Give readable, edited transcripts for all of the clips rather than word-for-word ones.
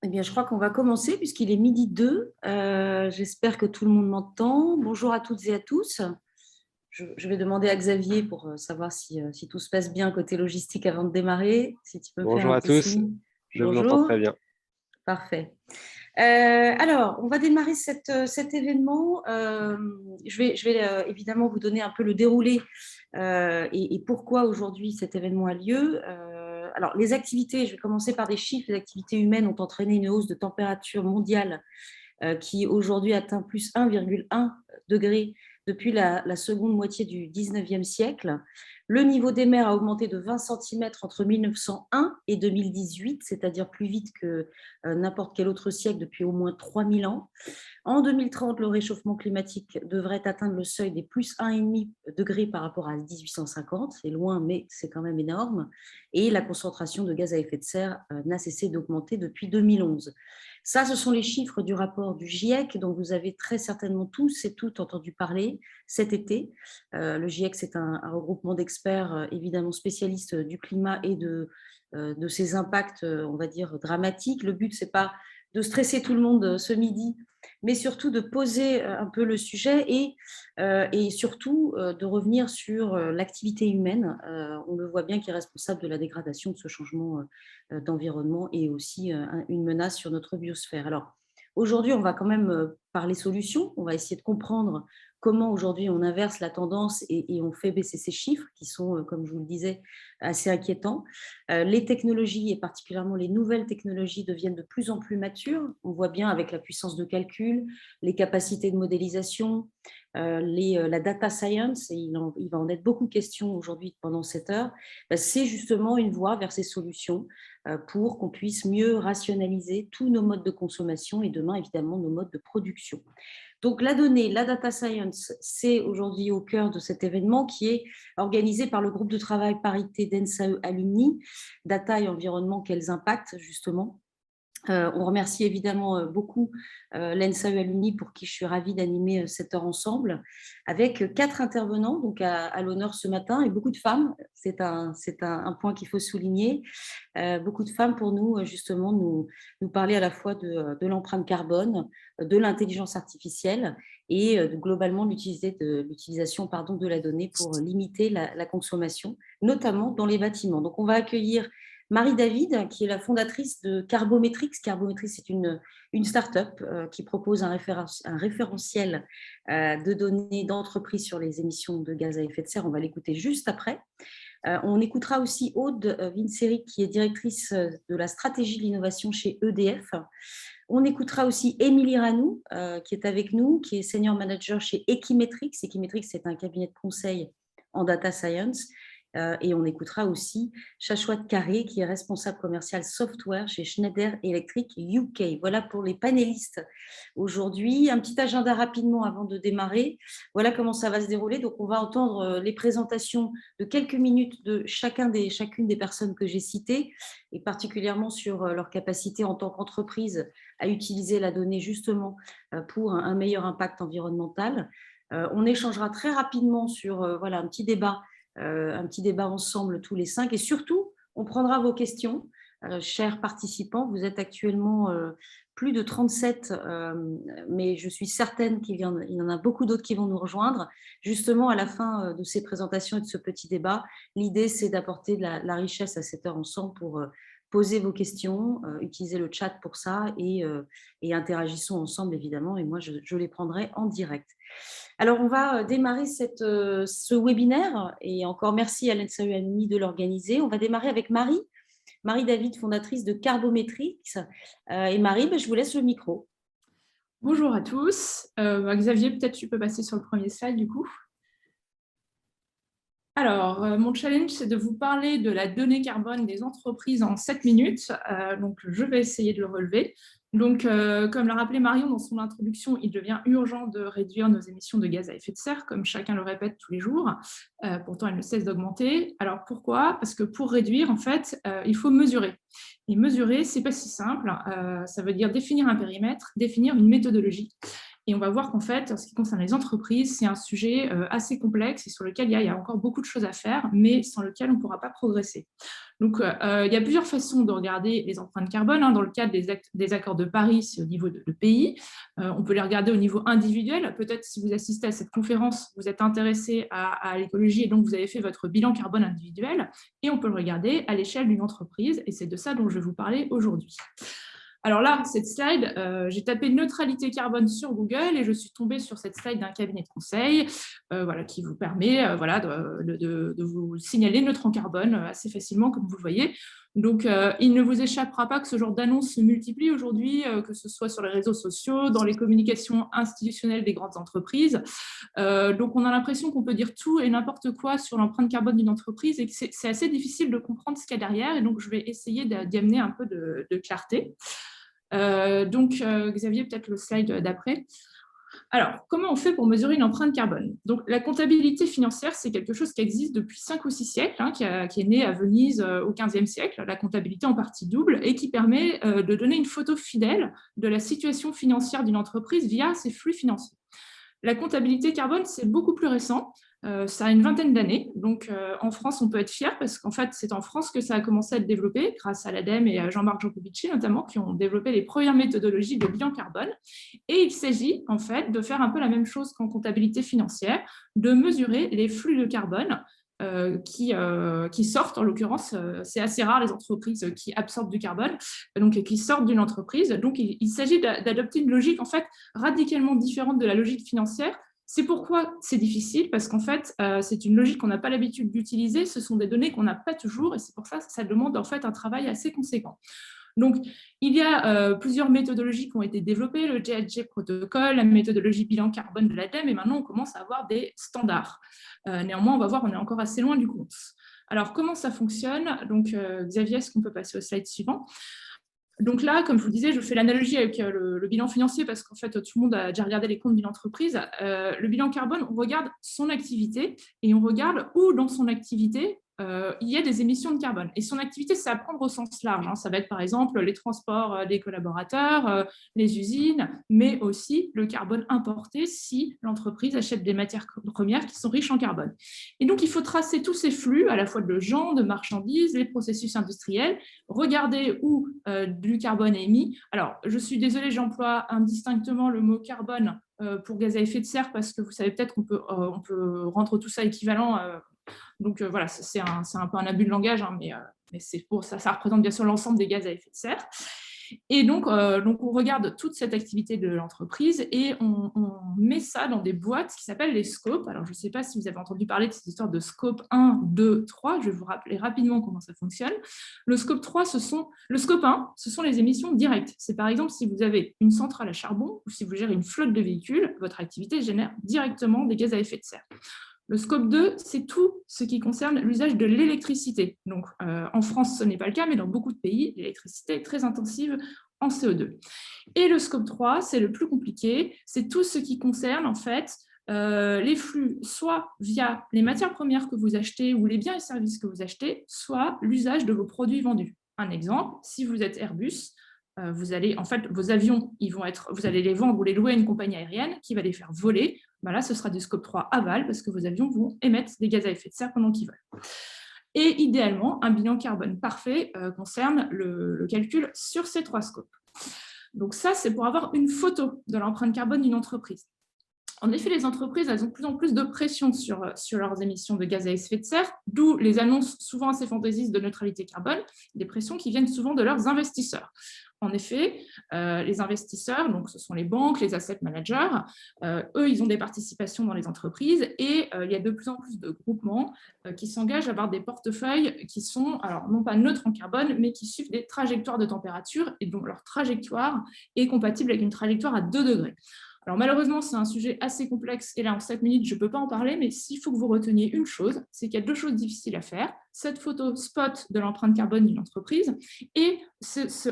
Eh bien, je crois qu'on va commencer puisqu'il est midi 2. J'espère que tout le monde m'entend. Bonjour à toutes et à tous. Je vais demander à Xavier pour savoir si tout se passe bien côté logistique avant de démarrer. Si tu peux me faire Bonjour un à petit tous, signe. je vous entends Bonjour. très bien. Parfait. Alors, on va démarrer cet événement. Je vais évidemment vous donner un peu le déroulé et pourquoi aujourd'hui cet événement a lieu. Alors, les activités, je vais commencer par des chiffres. Les activités humaines ont entraîné une hausse de température mondiale qui aujourd'hui atteint plus 1,1 degré depuis la seconde moitié du 19e siècle. Le niveau des mers a augmenté de 20 centimètres entre 1901 et 2018, c'est-à-dire plus vite que n'importe quel autre siècle depuis au moins 3000 ans. En 2030, le réchauffement climatique devrait atteindre le seuil des plus 1,5 degrés par rapport à 1850. C'est loin, mais c'est quand même énorme. Et la concentration de gaz à effet de serre n'a cessé d'augmenter depuis 2011. Ça, ce sont les chiffres du rapport du GIEC, dont vous avez très certainement tous et toutes entendu parler cet été. Le GIEC, c'est un regroupement d'experts évidemment spécialistes du climat et de ses impacts, on va dire, dramatiques. Le but, c'est pas de stresser tout le monde ce midi, mais surtout de poser un peu le sujet et surtout de revenir sur l'activité humaine. On le voit bien qui est responsable de la dégradation de ce changement d'environnement et aussi une menace sur notre biosphère. Alors, aujourd'hui, on va quand même parler solutions. On va essayer de comprendre comment aujourd'hui on inverse la tendance et on fait baisser ces chiffres qui sont, comme je vous le disais, assez inquiétants. Les technologies et particulièrement les nouvelles technologies deviennent de plus en plus matures. On voit bien avec la puissance de calcul, les capacités de modélisation, la data science, et il va en être beaucoup question aujourd'hui pendant cette heure. C'est justement une voie vers ces solutions pour qu'on puisse mieux rationaliser tous nos modes de consommation et demain évidemment nos modes de production. Donc la donnée, la data science, c'est aujourd'hui au cœur de cet événement qui est organisé par le groupe de travail parité d'ENSAE Alumni, Data et Environnement, quels impacts justement. On remercie évidemment beaucoup l'ENSAE Alumni pour qui je suis ravie d'animer cette heure ensemble, avec 4 intervenants donc à l'honneur ce matin et beaucoup de femmes. C'est un point qu'il faut souligner. Beaucoup de femmes pour nous, justement, nous parler à la fois de l'empreinte carbone, de l'intelligence artificielle et globalement l'utilisation de la donnée pour limiter la consommation, notamment dans les bâtiments. Donc, on va accueillir Marie David, qui est la fondatrice de Carbometrix. Carbometrix, c'est une start-up qui propose un référentiel de données d'entreprise sur les émissions de gaz à effet de serre. On va l'écouter juste après. On écoutera aussi Aude Vinceric, qui est directrice de la stratégie de l'innovation chez EDF. On écoutera aussi Émilie Ranou, qui est avec nous, qui est senior manager chez Equimetrix. Equimetrix, c'est un cabinet de conseil en data science. Et on écoutera aussi Shashwat Carré, qui est responsable commercial software chez Schneider Electric UK. Voilà pour les panélistes aujourd'hui. Un petit agenda rapidement avant de démarrer. Voilà comment ça va se dérouler. Donc, on va entendre les présentations de quelques minutes de chacune des personnes que j'ai citées, et particulièrement sur leur capacité en tant qu'entreprise à utiliser la donnée justement pour un meilleur impact environnemental. On échangera très rapidement sur un petit débat ensemble tous les 5 et surtout, on prendra vos questions. Chers participants, vous êtes actuellement plus de 37, mais je suis certaine qu'il y en a beaucoup d'autres qui vont nous rejoindre. Justement, à la fin de ces présentations et de ce petit débat, l'idée, c'est d'apporter de la richesse à cette heure ensemble pour poser vos questions, utiliser le chat pour ça et interagissons ensemble, évidemment, et moi, je les prendrai en direct. Alors, on va démarrer ce webinaire et encore merci à l'ENSAE Alumni de l'organiser. On va démarrer avec Marie David, fondatrice de Carbometrix. Et Marie, je vous laisse le micro. Bonjour à tous. Xavier, peut-être tu peux passer sur le premier slide du coup. Alors, mon challenge, c'est de vous parler de la donnée carbone des entreprises en 7 minutes. Donc, je vais essayer de le relever. Donc, comme l'a rappelé Marion dans son introduction, il devient urgent de réduire nos émissions de gaz à effet de serre, comme chacun le répète tous les jours. Pourtant, elles ne cessent d'augmenter. Alors, pourquoi? Parce que pour réduire, en fait, il faut mesurer. Et mesurer, ce n'est pas si simple. Ça veut dire définir un périmètre, définir une méthodologie. Et on va voir qu'en fait, en ce qui concerne les entreprises, c'est un sujet assez complexe et sur lequel il y a encore beaucoup de choses à faire, mais sans lequel on ne pourra pas progresser. Donc, il y a plusieurs façons de regarder les empreintes carbone. Dans le cadre des accords de Paris, c'est au niveau de pays. On peut les regarder au niveau individuel. Peut-être si vous assistez à cette conférence, vous êtes intéressé à l'écologie et donc vous avez fait votre bilan carbone individuel. Et on peut le regarder à l'échelle d'une entreprise. Et c'est de ça dont je vais vous parler aujourd'hui. Alors là, cette slide, j'ai tapé neutralité carbone sur Google et je suis tombée sur cette slide d'un cabinet de conseil qui vous permet de vous signaler neutre en carbone assez facilement, comme vous le voyez. Donc, il ne vous échappera pas que ce genre d'annonces se multiplie aujourd'hui, que ce soit sur les réseaux sociaux, dans les communications institutionnelles des grandes entreprises. Donc, on a l'impression qu'on peut dire tout et n'importe quoi sur l'empreinte carbone d'une entreprise et que c'est assez difficile de comprendre ce qu'il y a derrière. Et donc, je vais essayer d'y amener un peu de clarté. Xavier, peut-être le slide d'après. Alors, comment on fait pour mesurer une empreinte carbone? Donc, la comptabilité financière, c'est quelque chose qui existe depuis 5 ou 6 siècles, qui est né à Venise au XVe siècle, la comptabilité en partie double, et qui permet de donner une photo fidèle de la situation financière d'une entreprise via ses flux financiers. La comptabilité carbone, c'est beaucoup plus récent. Ça a une vingtaine d'années. Donc, en France, on peut être fier parce qu'en fait, c'est en France que ça a commencé à être développé grâce à l'ADEME et à Jean-Marc Jancovici, notamment, qui ont développé les premières méthodologies de bilan carbone. Et il s'agit, en fait, de faire un peu la même chose qu'en comptabilité financière, de mesurer les flux de carbone qui sortent. En l'occurrence, c'est assez rare les entreprises qui absorbent du carbone, donc qui sortent d'une entreprise. Donc, il s'agit d'adopter une logique, en fait, radicalement différente de la logique financière. C'est pourquoi c'est difficile, parce qu'en fait, c'est une logique qu'on n'a pas l'habitude d'utiliser, ce sont des données qu'on n'a pas toujours, et c'est pour ça que ça demande en fait un travail assez conséquent. Donc, il y a plusieurs méthodologies qui ont été développées, le GHG protocole, la méthodologie bilan carbone de l'ADEME, et maintenant on commence à avoir des standards. Néanmoins, on va voir, on est encore assez loin du compte. Alors, comment ça fonctionne? Donc, Xavier, est-ce qu'on peut passer au slide suivant? Donc là, comme je vous disais, je fais l'analogie avec le bilan financier parce qu'en fait, tout le monde a déjà regardé les comptes d'une entreprise. Le bilan carbone, on regarde son activité et on regarde où dans son activité il y a des émissions de carbone. Et son activité, c'est à prendre au sens large. Ça va être par exemple les transports des collaborateurs, les usines, mais aussi le carbone importé si l'entreprise achète des matières premières qui sont riches en carbone. Et donc, il faut tracer tous ces flux, à la fois de gens, de marchandises, les processus industriels, regarder où du carbone est émis. Alors, je suis désolée, j'emploie indistinctement le mot carbone pour gaz à effet de serre parce que vous savez peut-être qu'on peut rendre tout ça équivalent. Donc voilà, c'est un peu un abus de langage, mais c'est pour ça représente bien sûr l'ensemble des gaz à effet de serre. Et donc on regarde toute cette activité de l'entreprise et on met ça dans des boîtes qui s'appellent les scopes. Alors, je ne sais pas si vous avez entendu parler de cette histoire de scope 1, 2, 3. Je vais vous rappeler rapidement comment ça fonctionne. Le scope 1, ce sont les émissions directes. C'est par exemple si vous avez une centrale à charbon ou si vous gérez une flotte de véhicules, votre activité génère directement des gaz à effet de serre. Le scope 2, c'est tout ce qui concerne l'usage de l'électricité. Donc, en France, ce n'est pas le cas, mais dans beaucoup de pays, l'électricité est très intensive en CO2. Et le scope 3, c'est le plus compliqué, c'est tout ce qui concerne en fait les flux, soit via les matières premières que vous achetez ou les biens et services que vous achetez, soit l'usage de vos produits vendus. Un exemple, si vous êtes Airbus, vous allez, en fait, vos avions, vous allez les vendre ou les louer à une compagnie aérienne qui va les faire voler. Là, ce sera du scope 3 aval parce que vos avions vont émettre des gaz à effet de serre pendant qu'ils volent. Et idéalement, un bilan carbone parfait concerne le calcul sur ces 3 scopes. Donc ça, c'est pour avoir une photo de l'empreinte carbone d'une entreprise. En effet, les entreprises, elles ont de plus en plus de pression sur leurs émissions de gaz à effet de serre, d'où les annonces souvent assez fantaisistes de neutralité carbone, des pressions qui viennent souvent de leurs investisseurs. En effet, les investisseurs, donc ce sont les banques, les asset managers, eux, ils ont des participations dans les entreprises et il y a de plus en plus de groupements qui s'engagent à avoir des portefeuilles qui sont, alors non pas neutres en carbone, mais qui suivent des trajectoires de température et dont leur trajectoire est compatible avec une trajectoire à 2 degrés. Alors malheureusement, c'est un sujet assez complexe et là, en 7 minutes, je ne peux pas en parler, mais s'il faut que vous reteniez une chose, c'est qu'il y a 2 choses difficiles à faire. Cette photo spot de l'empreinte carbone d'une entreprise et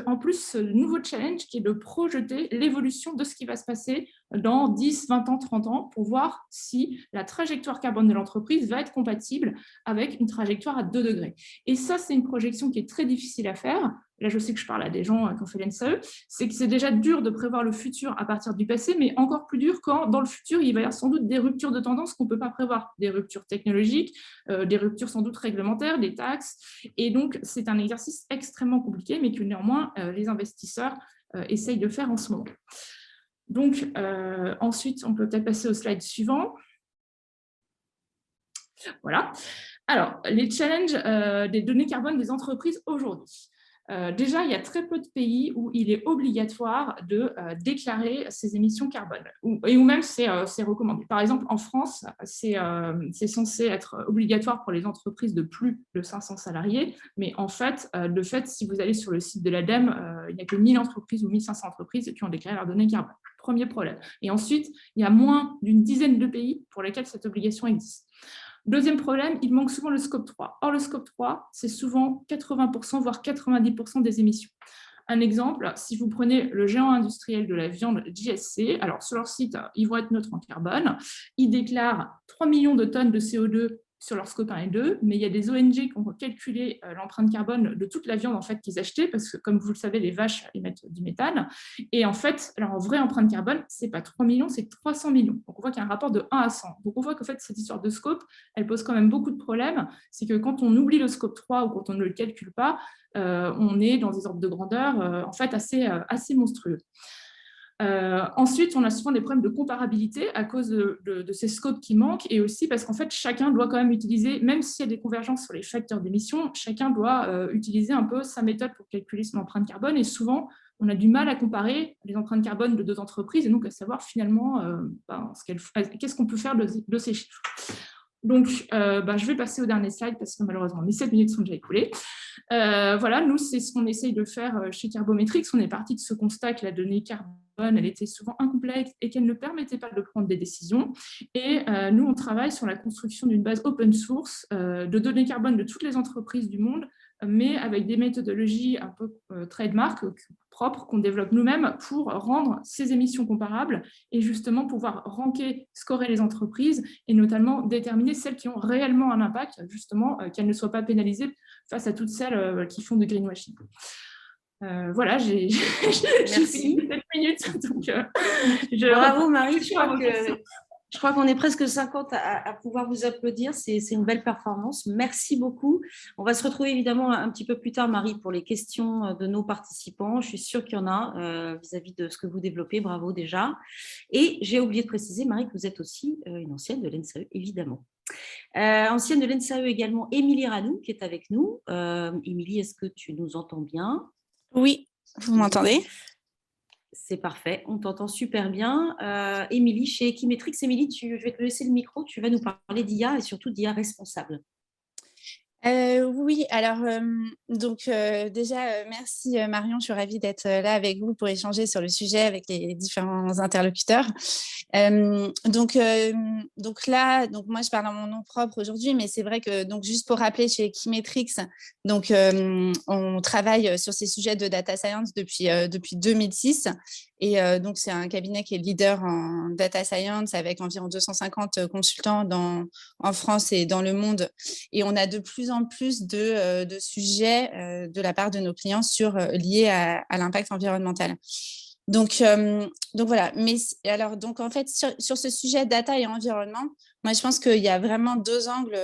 en plus, ce nouveau challenge qui est de projeter l'évolution de ce qui va se passer dans 10, 20 ans, 30 ans pour voir si la trajectoire carbone de l'entreprise va être compatible avec une trajectoire à 2 degrés. Et ça, c'est une projection qui est très difficile à faire. là je sais que je parle à des gens qui ont fait l'ENSAE, c'est que c'est déjà dur de prévoir le futur à partir du passé, mais encore plus dur quand dans le futur, il va y avoir sans doute des ruptures de tendance qu'on ne peut pas prévoir, des ruptures technologiques, des ruptures sans doute réglementaires, des taxes, et donc c'est un exercice extrêmement compliqué, mais que néanmoins les investisseurs essayent de faire en ce moment. Donc ensuite, on peut peut-être passer au slide suivant. Voilà. Alors, les challenges des données carbone des entreprises aujourd'hui. Déjà, il y a très peu de pays où il est obligatoire de déclarer ses émissions carbone, ou même c'est recommandé. Par exemple, en France, c'est censé être obligatoire pour les entreprises de plus de 500 salariés, mais en fait, de fait, si vous allez sur le site de l'ADEME, il n'y a que 1000 entreprises ou 1500 entreprises qui ont déclaré leurs données carbone. Premier problème. Et ensuite, il y a moins d'une dizaine de pays pour lesquels cette obligation existe. Deuxième problème, il manque souvent le scope 3. Or, le scope 3, c'est souvent 80%, voire 90% des émissions. Un exemple, si vous prenez le géant industriel de la viande JSC, alors sur leur site, ils vont être neutres en carbone, ils déclarent 3 millions de tonnes de CO2 sur leur scope 1 et 2, mais il y a des ONG qui ont calculé l'empreinte carbone de toute la viande en fait, qu'ils achetaient, parce que comme vous le savez, les vaches émettent du méthane. Et en fait, leur vraie empreinte carbone, ce n'est pas 3 millions, c'est 300 millions. Donc on voit qu'il y a un rapport de 1 à 100. Donc on voit qu'en fait, cette histoire de scope, elle pose quand même beaucoup de problèmes. C'est que quand on oublie le scope 3 ou quand on ne le calcule pas, on est dans des ordres de grandeur en fait assez monstrueux. Ensuite, on a souvent des problèmes de comparabilité à cause de ces scopes qui manquent et aussi parce qu'en fait, chacun doit quand même utiliser, même s'il y a des convergences sur les facteurs d'émission, chacun doit utiliser un peu sa méthode pour calculer son empreinte carbone et souvent, on a du mal à comparer les empreintes carbone de deux entreprises et donc à savoir finalement qu'est-ce qu'on peut faire de ces chiffres. Donc, je vais passer au dernier slide parce que malheureusement, mes 7 minutes sont déjà écoulées. Voilà, nous, c'est ce qu'on essaye de faire chez Carbometrics. On est parti de ce constat que la donnée carbone, elle était souvent incomplète et qu'elle ne permettait pas de prendre des décisions. Et nous, on travaille sur la construction d'une base open source de données carbone de toutes les entreprises du monde, mais avec des méthodologies un peu trademark, propres, qu'on développe nous-mêmes pour rendre ces émissions comparables et justement pouvoir ranker, scorer les entreprises et notamment déterminer celles qui ont réellement un impact, justement, qu'elles ne soient pas pénalisées face à toutes celles qui font du greenwashing. Voilà, j'ai fini 7 minutes. Donc, bravo Marie, je crois qu'on est presque 50 à pouvoir vous applaudir, c'est une belle performance, merci beaucoup. On va se retrouver évidemment un petit peu plus tard Marie pour les questions de nos participants, je suis sûre qu'il y en a vis-à-vis de ce que vous développez, bravo déjà. Et j'ai oublié de préciser Marie que vous êtes aussi une ancienne de l'ENSAE évidemment. Ancienne de l'ENSAE également, Émilie Radou qui est avec nous. Émilie, est-ce que tu nous entends bien? Oui, vous m'entendez? C'est parfait, on t'entend super bien. Émilie, chez Equimetrix, Émilie, je vais te laisser le micro, tu vas nous parler d'IA et surtout d'IA responsable. Oui, alors déjà merci Marion, je suis ravie d'être là avec vous pour échanger sur le sujet avec les différents interlocuteurs. Donc là, moi je parle en mon nom propre aujourd'hui, mais c'est vrai que donc juste pour rappeler chez Equimetrix, donc on travaille sur ces sujets de data science depuis 2006. Et donc, c'est un cabinet qui est leader en data science avec environ 250 consultants en France et dans le monde. Et on a de plus en plus de sujets de la part de nos clients liés à l'impact environnemental. Donc voilà. Mais alors, donc en fait, sur ce sujet data et environnement, moi, je pense qu'il y a vraiment deux angles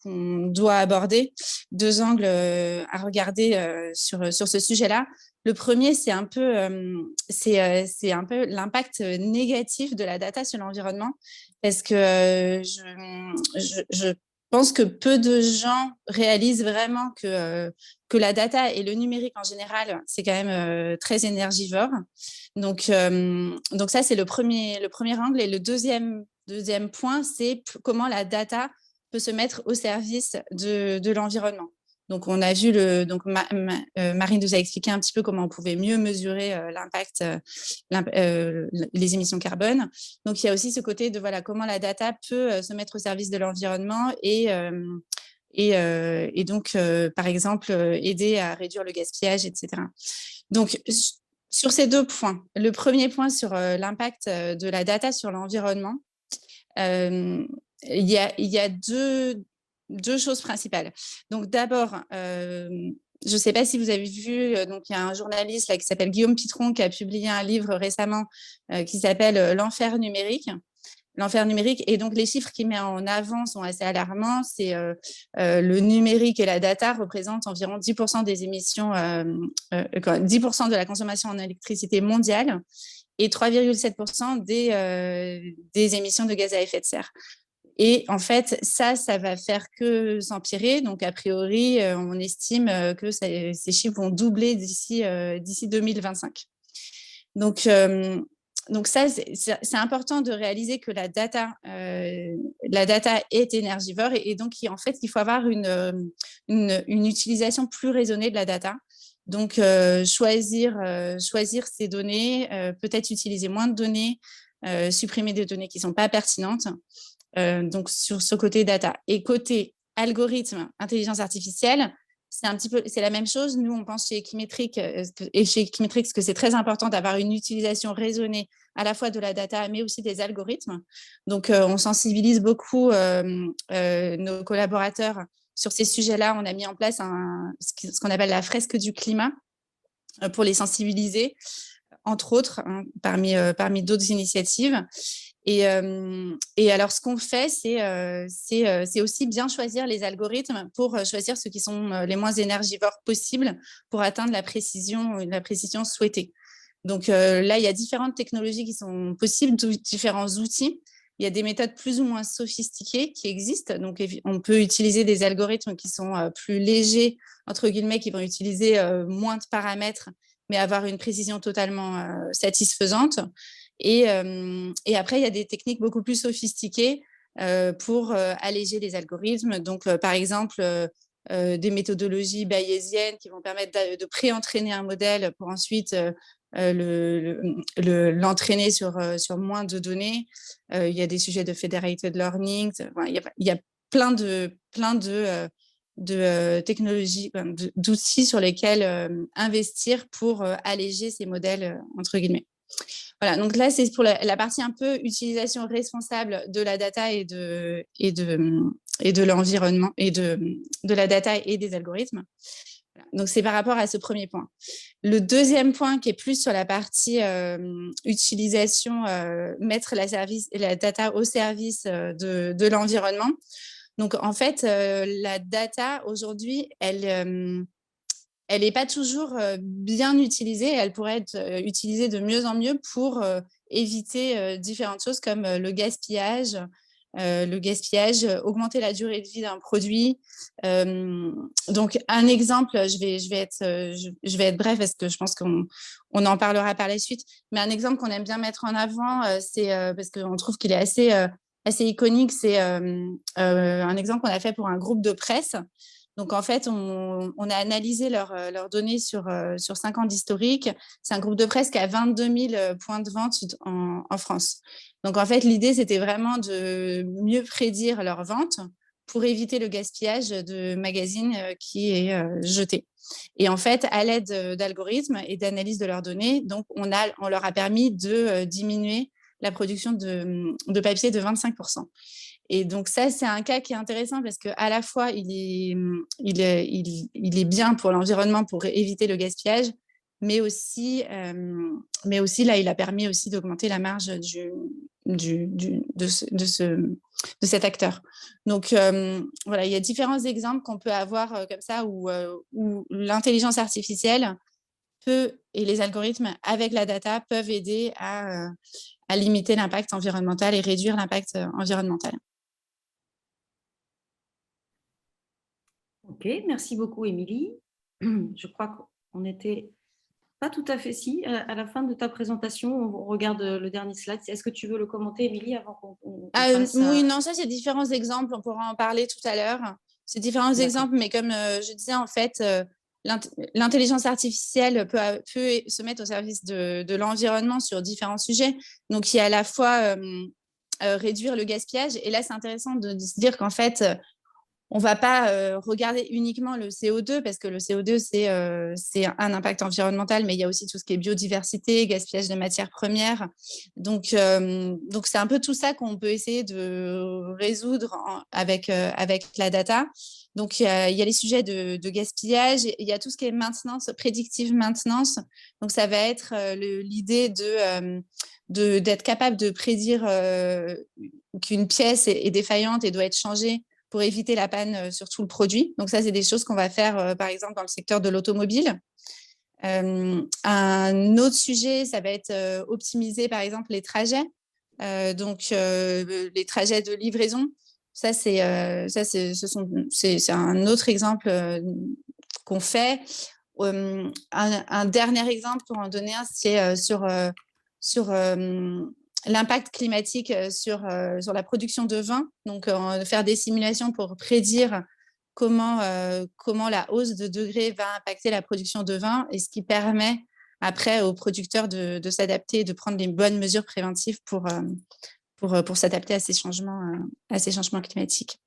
qu'on doit aborder, deux angles à regarder sur ce sujet-là. Le premier, c'est un peu l'impact négatif de la data sur l'environnement, parce que je pense que peu de gens réalisent vraiment que la data et le numérique en général, c'est quand même très énergivore. Donc ça, c'est le premier angle. Et le deuxième point, c'est comment la data peut se mettre au service de l'environnement. Donc, on a vu Marie nous a expliqué un petit peu comment on pouvait mieux mesurer l'impact, les émissions carbone. Donc, il y a aussi ce côté de comment la data peut se mettre au service de l'environnement et donc, par exemple, aider à réduire le gaspillage, etc. Donc, sur ces deux points, le premier point sur l'impact de la data sur l'environnement, il y a deux choses principales. Donc, d'abord, je ne sais pas si vous avez vu, donc il y a un journaliste là, qui s'appelle Guillaume Pitron qui a publié un livre récemment qui s'appelle L'enfer numérique. L'enfer numérique. Et donc, les chiffres qu'il met en avant sont assez alarmants. C'est le numérique et la data représentent environ 10% des émissions, 10% de la consommation en électricité mondiale et 3,7% des émissions de gaz à effet de serre. Et en fait, ça va faire que s'empirer. Donc, a priori, on estime que ces chiffres vont doubler d'ici 2025. Donc ça, c'est important de réaliser que la data est énergivore et donc, en fait, il faut avoir une utilisation plus raisonnée de la data. Donc, choisir ces données, peut-être utiliser moins de données, supprimer des données qui ne sont pas pertinentes. Donc, sur ce côté data. Et côté algorithme, intelligence artificielle, c'est la même chose. Nous, on pense chez Equimetrix que c'est très important d'avoir une utilisation raisonnée à la fois de la data, mais aussi des algorithmes. Donc, on sensibilise beaucoup nos collaborateurs sur ces sujets-là. On a mis en place ce qu'on appelle la fresque du climat pour les sensibiliser, entre autres, parmi d'autres initiatives. Et alors, ce qu'on fait, c'est aussi bien choisir les algorithmes pour choisir ceux qui sont les moins énergivores possibles pour atteindre la précision souhaitée. Donc là, il y a différentes technologies qui sont possibles, différents outils. Il y a des méthodes plus ou moins sophistiquées qui existent. Donc, on peut utiliser des algorithmes qui sont plus légers, entre guillemets, qui vont utiliser moins de paramètres, mais avoir une précision totalement satisfaisante. Et après, il y a des techniques beaucoup plus sophistiquées pour alléger les algorithmes. Donc, par exemple, des méthodologies bayésiennes qui vont permettre de pré-entraîner un modèle pour ensuite l'entraîner sur moins de données. Il y a des sujets de federated learning. Il y a plein de technologies, d'outils sur lesquels investir pour alléger ces modèles, entre guillemets. Voilà, donc là, c'est pour la partie un peu utilisation responsable de la data et de l'environnement, et de la data et des algorithmes. Voilà, donc, c'est par rapport à ce premier point. Le deuxième point, qui est plus sur la partie utilisation, mettre la data au service de l'environnement. Donc, en fait, la data, aujourd'hui, elle n'est pas toujours bien utilisée. Elle pourrait être utilisée de mieux en mieux pour éviter différentes choses comme le gaspillage, augmenter la durée de vie d'un produit. Donc, un exemple, je vais être bref parce que je pense qu'on en parlera par la suite, mais un exemple qu'on aime bien mettre en avant, c'est parce qu'on trouve qu'il est assez iconique, c'est un exemple qu'on a fait pour un groupe de presse. Donc, en fait, on a analysé leurs données sur 5 ans d'historique. C'est un groupe de presse qui a 22 000 points de vente en France. Donc, en fait, l'idée, c'était vraiment de mieux prédire leurs ventes pour éviter le gaspillage de magazines qui est jeté. Et en fait, à l'aide d'algorithmes et d'analyse de leurs données, donc on leur a permis de diminuer la production de papier de 25%. Et donc ça, c'est un cas qui est intéressant parce qu'à la fois, il est bien pour l'environnement pour éviter le gaspillage, mais aussi là, il a permis aussi d'augmenter la marge de cet acteur. Donc voilà, il y a différents exemples qu'on peut avoir comme ça où l'intelligence artificielle et les algorithmes avec la data peuvent aider à limiter l'impact environnemental et réduire l'impact environnemental. Ok, merci beaucoup, Émilie. Je crois qu'on n'était pas tout à fait à la fin de ta présentation. On regarde le dernier slide. Est-ce que tu veux le commenter, Émilie, avant qu'on passe Oui, non, ça, c'est différents exemples. On pourra en parler tout à l'heure. C'est différents exemples, mais comme je disais, en fait, l'intelligence artificielle peut se mettre au service de l'environnement sur différents sujets. Donc, il y a à la fois réduire le gaspillage. Et là, c'est intéressant de se dire qu'en fait, on ne va pas regarder uniquement le CO2 parce que le CO2, c'est un impact environnemental, mais il y a aussi tout ce qui est biodiversité, gaspillage de matières premières. Donc c'est un peu tout ça qu'on peut essayer de résoudre avec la data. Donc, il y a les sujets de gaspillage, il y a tout ce qui est maintenance, prédictive maintenance. Donc, ça va être l'idée d'être capable de prédire qu'une pièce est défaillante et doit être changée pour éviter la panne sur tout le produit. Donc, ça, c'est des choses qu'on va faire, par exemple, dans le secteur de l'automobile. Un autre sujet, ça va être optimiser, par exemple, les trajets. Donc, les trajets de livraison. Ça, c'est un autre exemple qu'on fait. Un dernier exemple, pour en donner un, c'est sur l'impact climatique sur la production de vin. Donc, faire des simulations pour prédire comment la hausse de degrés va impacter la production de vin et ce qui permet après aux producteurs de s'adapter, de prendre les bonnes mesures préventives pour s'adapter à ces changements climatiques.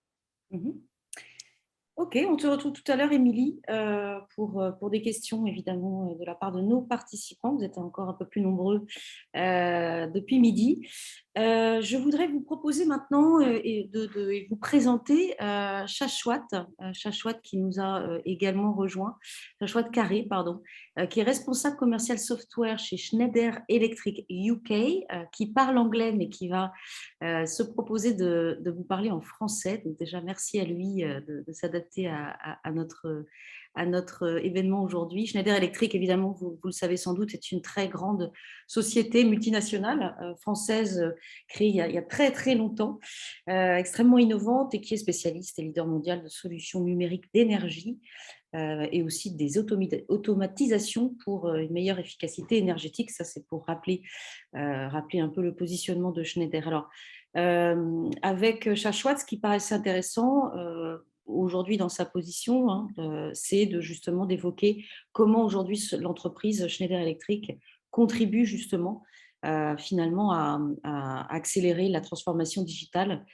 Ok, on te retrouve tout à l'heure, Émilie, pour des questions, évidemment, de la part de nos participants. Vous êtes encore un peu plus nombreux depuis midi. Je voudrais vous proposer maintenant et vous présenter Shashwat qui nous a également rejoint, Shashwat Carré, pardon, qui est responsable commercial software chez Schneider Electric UK, qui parle anglais, mais qui va se proposer de vous parler en français. Donc déjà, merci à lui de s'adapter à notre événement aujourd'hui. Schneider Electric, évidemment, vous le savez sans doute, est une très grande société multinationale française créée il y a très très longtemps, extrêmement innovante et qui est spécialiste et leader mondial de solutions numériques d'énergie et aussi des automatisations pour une meilleure efficacité énergétique. Ça, c'est pour rappeler un peu le positionnement de Schneider. Alors, avec Shashwat, ce qui paraissait intéressant aujourd'hui dans sa position, c'est justement d'évoquer comment aujourd'hui l'entreprise Schneider Electric contribue justement finalement à accélérer la transformation digitale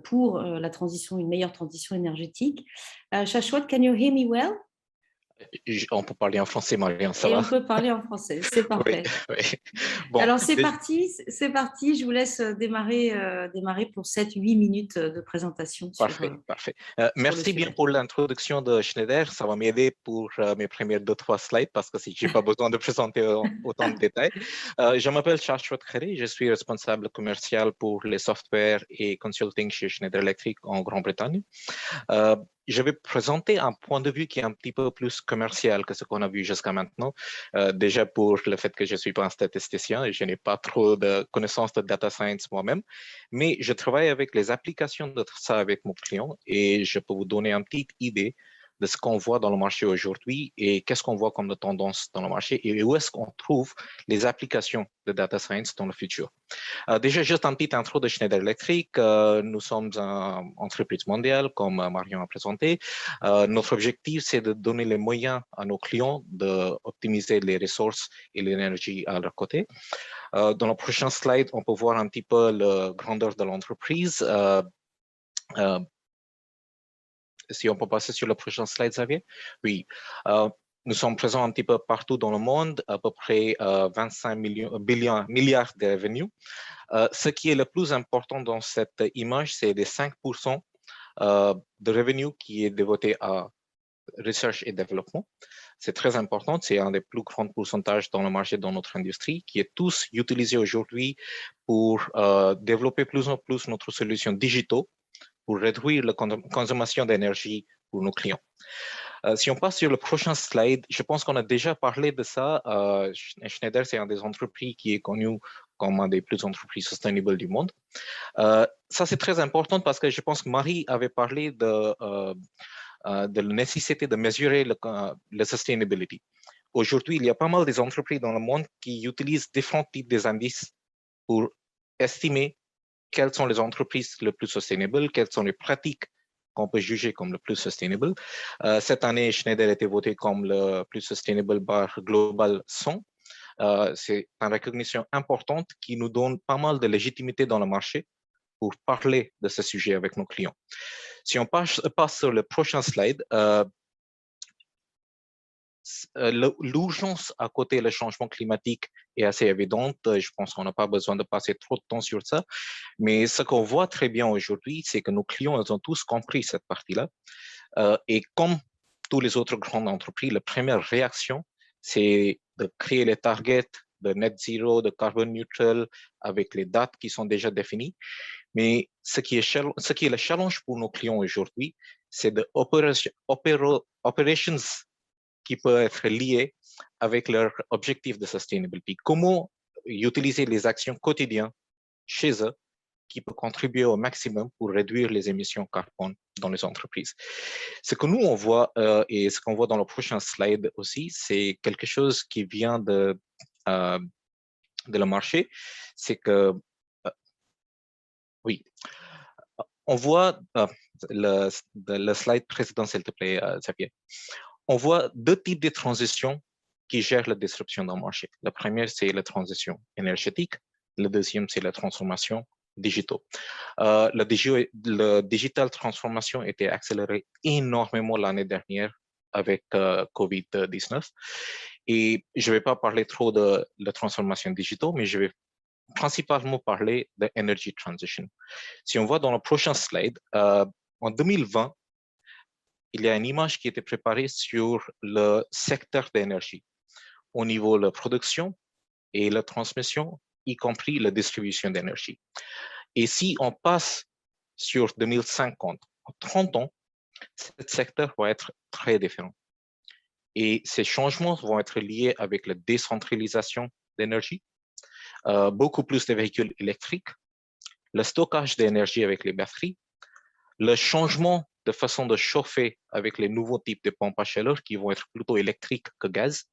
pour une meilleure transition énergétique. Shashwat, can you hear me well? On peut parler en français, Marianne, ça va? On peut parler en français, c'est parfait. Oui, oui. Bon, alors, c'est parti, je vous laisse démarrer pour 7-8 minutes de présentation. Parfait, parfait. Merci bien pour l'introduction de Schneider. Ça va m'aider pour mes premières 2-3 slides parce que je n'ai pas besoin de présenter autant de détails. Je m'appelle Shashwat Carré, je suis responsable commercial pour les softwares et consulting chez Schneider Electric en Grande-Bretagne. Je vais présenter un point de vue qui est un petit peu plus commercial que ce qu'on a vu jusqu'à maintenant. Déjà pour le fait que je ne suis pas un statisticien et je n'ai pas trop de connaissances de data science moi-même, mais je travaille avec les applications de ça avec mon client et je peux vous donner une petite idée de ce qu'on voit dans le marché aujourd'hui et qu'est-ce qu'on voit comme de tendance dans le marché et où est-ce qu'on trouve les applications de data science dans le futur. Déjà, juste un petit intro de Schneider Electric. Nous sommes une entreprise mondiale, comme Marion a présenté. Notre objectif, c'est de donner les moyens à nos clients d'optimiser les ressources et l'énergie à leur côté. Dans le prochain slide, on peut voir un petit peu la grandeur de l'entreprise. Si on peut passer sur le prochain slide, Xavier. Oui. Nous sommes présents un petit peu partout dans le monde, à peu près 25 milliards de revenus. Ce qui est le plus important dans cette image, c'est les 5% de revenus qui est dévoté à recherche et développement. C'est très important, c'est un des plus grands pourcentages dans le marché dans notre industrie, qui est tous utilisé aujourd'hui pour développer plus en plus notre solution digitale pour réduire la consommation d'énergie pour nos clients. Si on passe sur le prochain slide, je pense qu'on a déjà parlé de ça. Schneider, c'est une des entreprises qui est connue comme une des plus entreprises sustainable du monde. Ça, c'est très important parce que je pense que Marie avait parlé de la nécessité de mesurer la sustainability. Aujourd'hui, il y a pas mal d'entreprises dans le monde qui utilisent différents types d'indices pour estimer quelles sont les entreprises les plus sustainables, quelles sont les pratiques qu'on peut juger comme le plus sustainable. Cette année, Schneider a été voté comme le plus sustainable par Global 100. C'est une recognition importante qui nous donne pas mal de légitimité dans le marché pour parler de ce sujet avec nos clients. Si on passe sur le prochain slide, l'urgence à côté du changement climatique est assez évidente. Je pense qu'on n'a pas besoin de passer trop de temps sur ça. Mais ce qu'on voit très bien aujourd'hui, c'est que nos clients ils ont tous compris cette partie-là. Et comme toutes les autres grandes entreprises, la première réaction, c'est de créer les targets de net zero, de carbon neutral, avec les dates qui sont déjà définies. Mais ce qui est le challenge pour nos clients aujourd'hui, c'est de operations qui peuvent être liées avec leur objectif de sustainability. Comment utiliser les actions quotidiennes chez eux qui peut contribuer au maximum pour réduire les émissions carbone dans les entreprises. Ce que nous, on voit, et ce qu'on voit dans le prochain slide aussi, c'est quelque chose qui vient de le marché, c'est que, oui, on voit, le slide précédent, s'il te plaît, Xavier. On voit deux types de transitions qui gèrent la disruption dans le marché. La première, c'est la transition énergétique. La deuxième, c'est la transformation digitale. Le digital transformation a été accéléré énormément l'année dernière avec COVID-19. Et je ne vais pas parler trop de la transformation digitale, mais je vais principalement parler de energy transition. Si on voit dans le prochain slide, en 2020, il y a une image qui a été préparée sur le secteur d'énergie au niveau de la production et la transmission, y compris la distribution d'énergie. Et si on passe sur 2050, en 30 ans, ce secteur va être très différent. Et ces changements vont être liés avec la décentralisation d'énergie, beaucoup plus de véhicules électriques, le stockage d'énergie avec les batteries, le changement de façon de chauffer avec les nouveaux types de pompes à chaleur qui vont être plutôt électriques que gaz.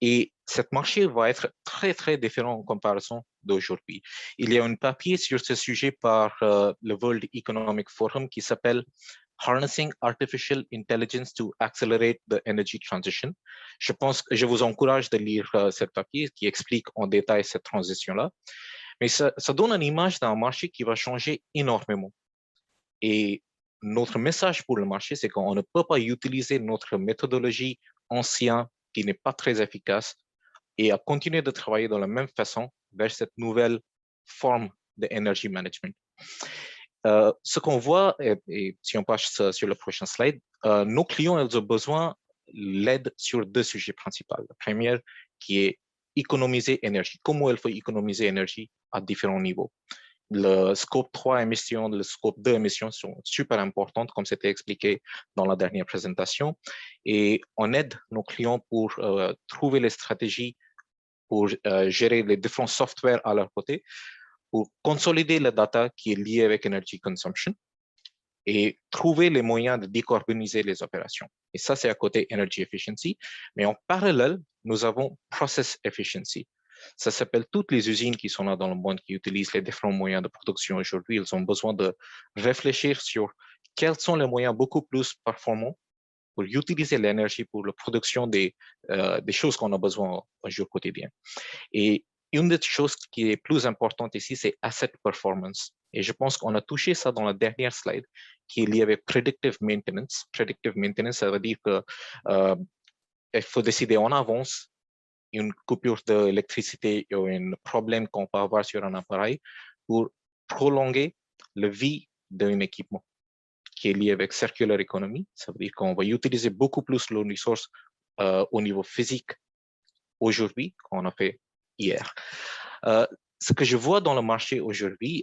Et ce marché va être très, très différent en comparaison d'aujourd'hui. Il y a un papier sur ce sujet par le World Economic Forum qui s'appelle Harnessing Artificial Intelligence to Accelerate the Energy Transition. Je vous encourage de lire ce papier qui explique en détail cette transition-là. Mais ça donne une image d'un marché qui va changer énormément. Et notre message pour le marché, c'est qu'on ne peut pas utiliser notre méthodologie ancienne qui n'est pas très efficace et à continuer de travailler de la même façon vers cette nouvelle forme d'énergie management. Ce qu'on voit, et si on passe sur le prochain slide, nos clients ils ont besoin d'aide sur deux sujets principaux. Le premier qui est économiser énergie. Comment il faut économiser énergie à différents niveaux. Le scope 3 émissions, le scope 2 émissions sont super importantes, comme c'était expliqué dans la dernière présentation. Et on aide nos clients pour trouver les stratégies pour gérer les différents softwares à leur côté, pour consolider la data qui est liée avec energy consumption et trouver les moyens de décarboniser les opérations. Et ça, c'est à côté energy efficiency. Mais en parallèle, nous avons process efficiency. Ça s'appelle toutes les usines qui sont là dans le monde, qui utilisent les différents moyens de production aujourd'hui. Ils ont besoin de réfléchir sur quels sont les moyens beaucoup plus performants pour utiliser l'énergie pour la production des choses qu'on a besoin au jour quotidien. Et une des choses qui est plus importante ici, c'est asset performance. Et je pense qu'on a touché ça dans la dernière slide, qui est lié avec predictive maintenance. Predictive maintenance, ça veut dire que il faut décider en avance une coupure d'électricité ou un problème qu'on peut avoir sur un appareil pour prolonger la vie d'un équipement qui est lié avec circular economy. Ça veut dire qu'on va utiliser beaucoup plus les ressources au niveau physique aujourd'hui qu'on a fait hier. Ce que je vois dans le marché aujourd'hui,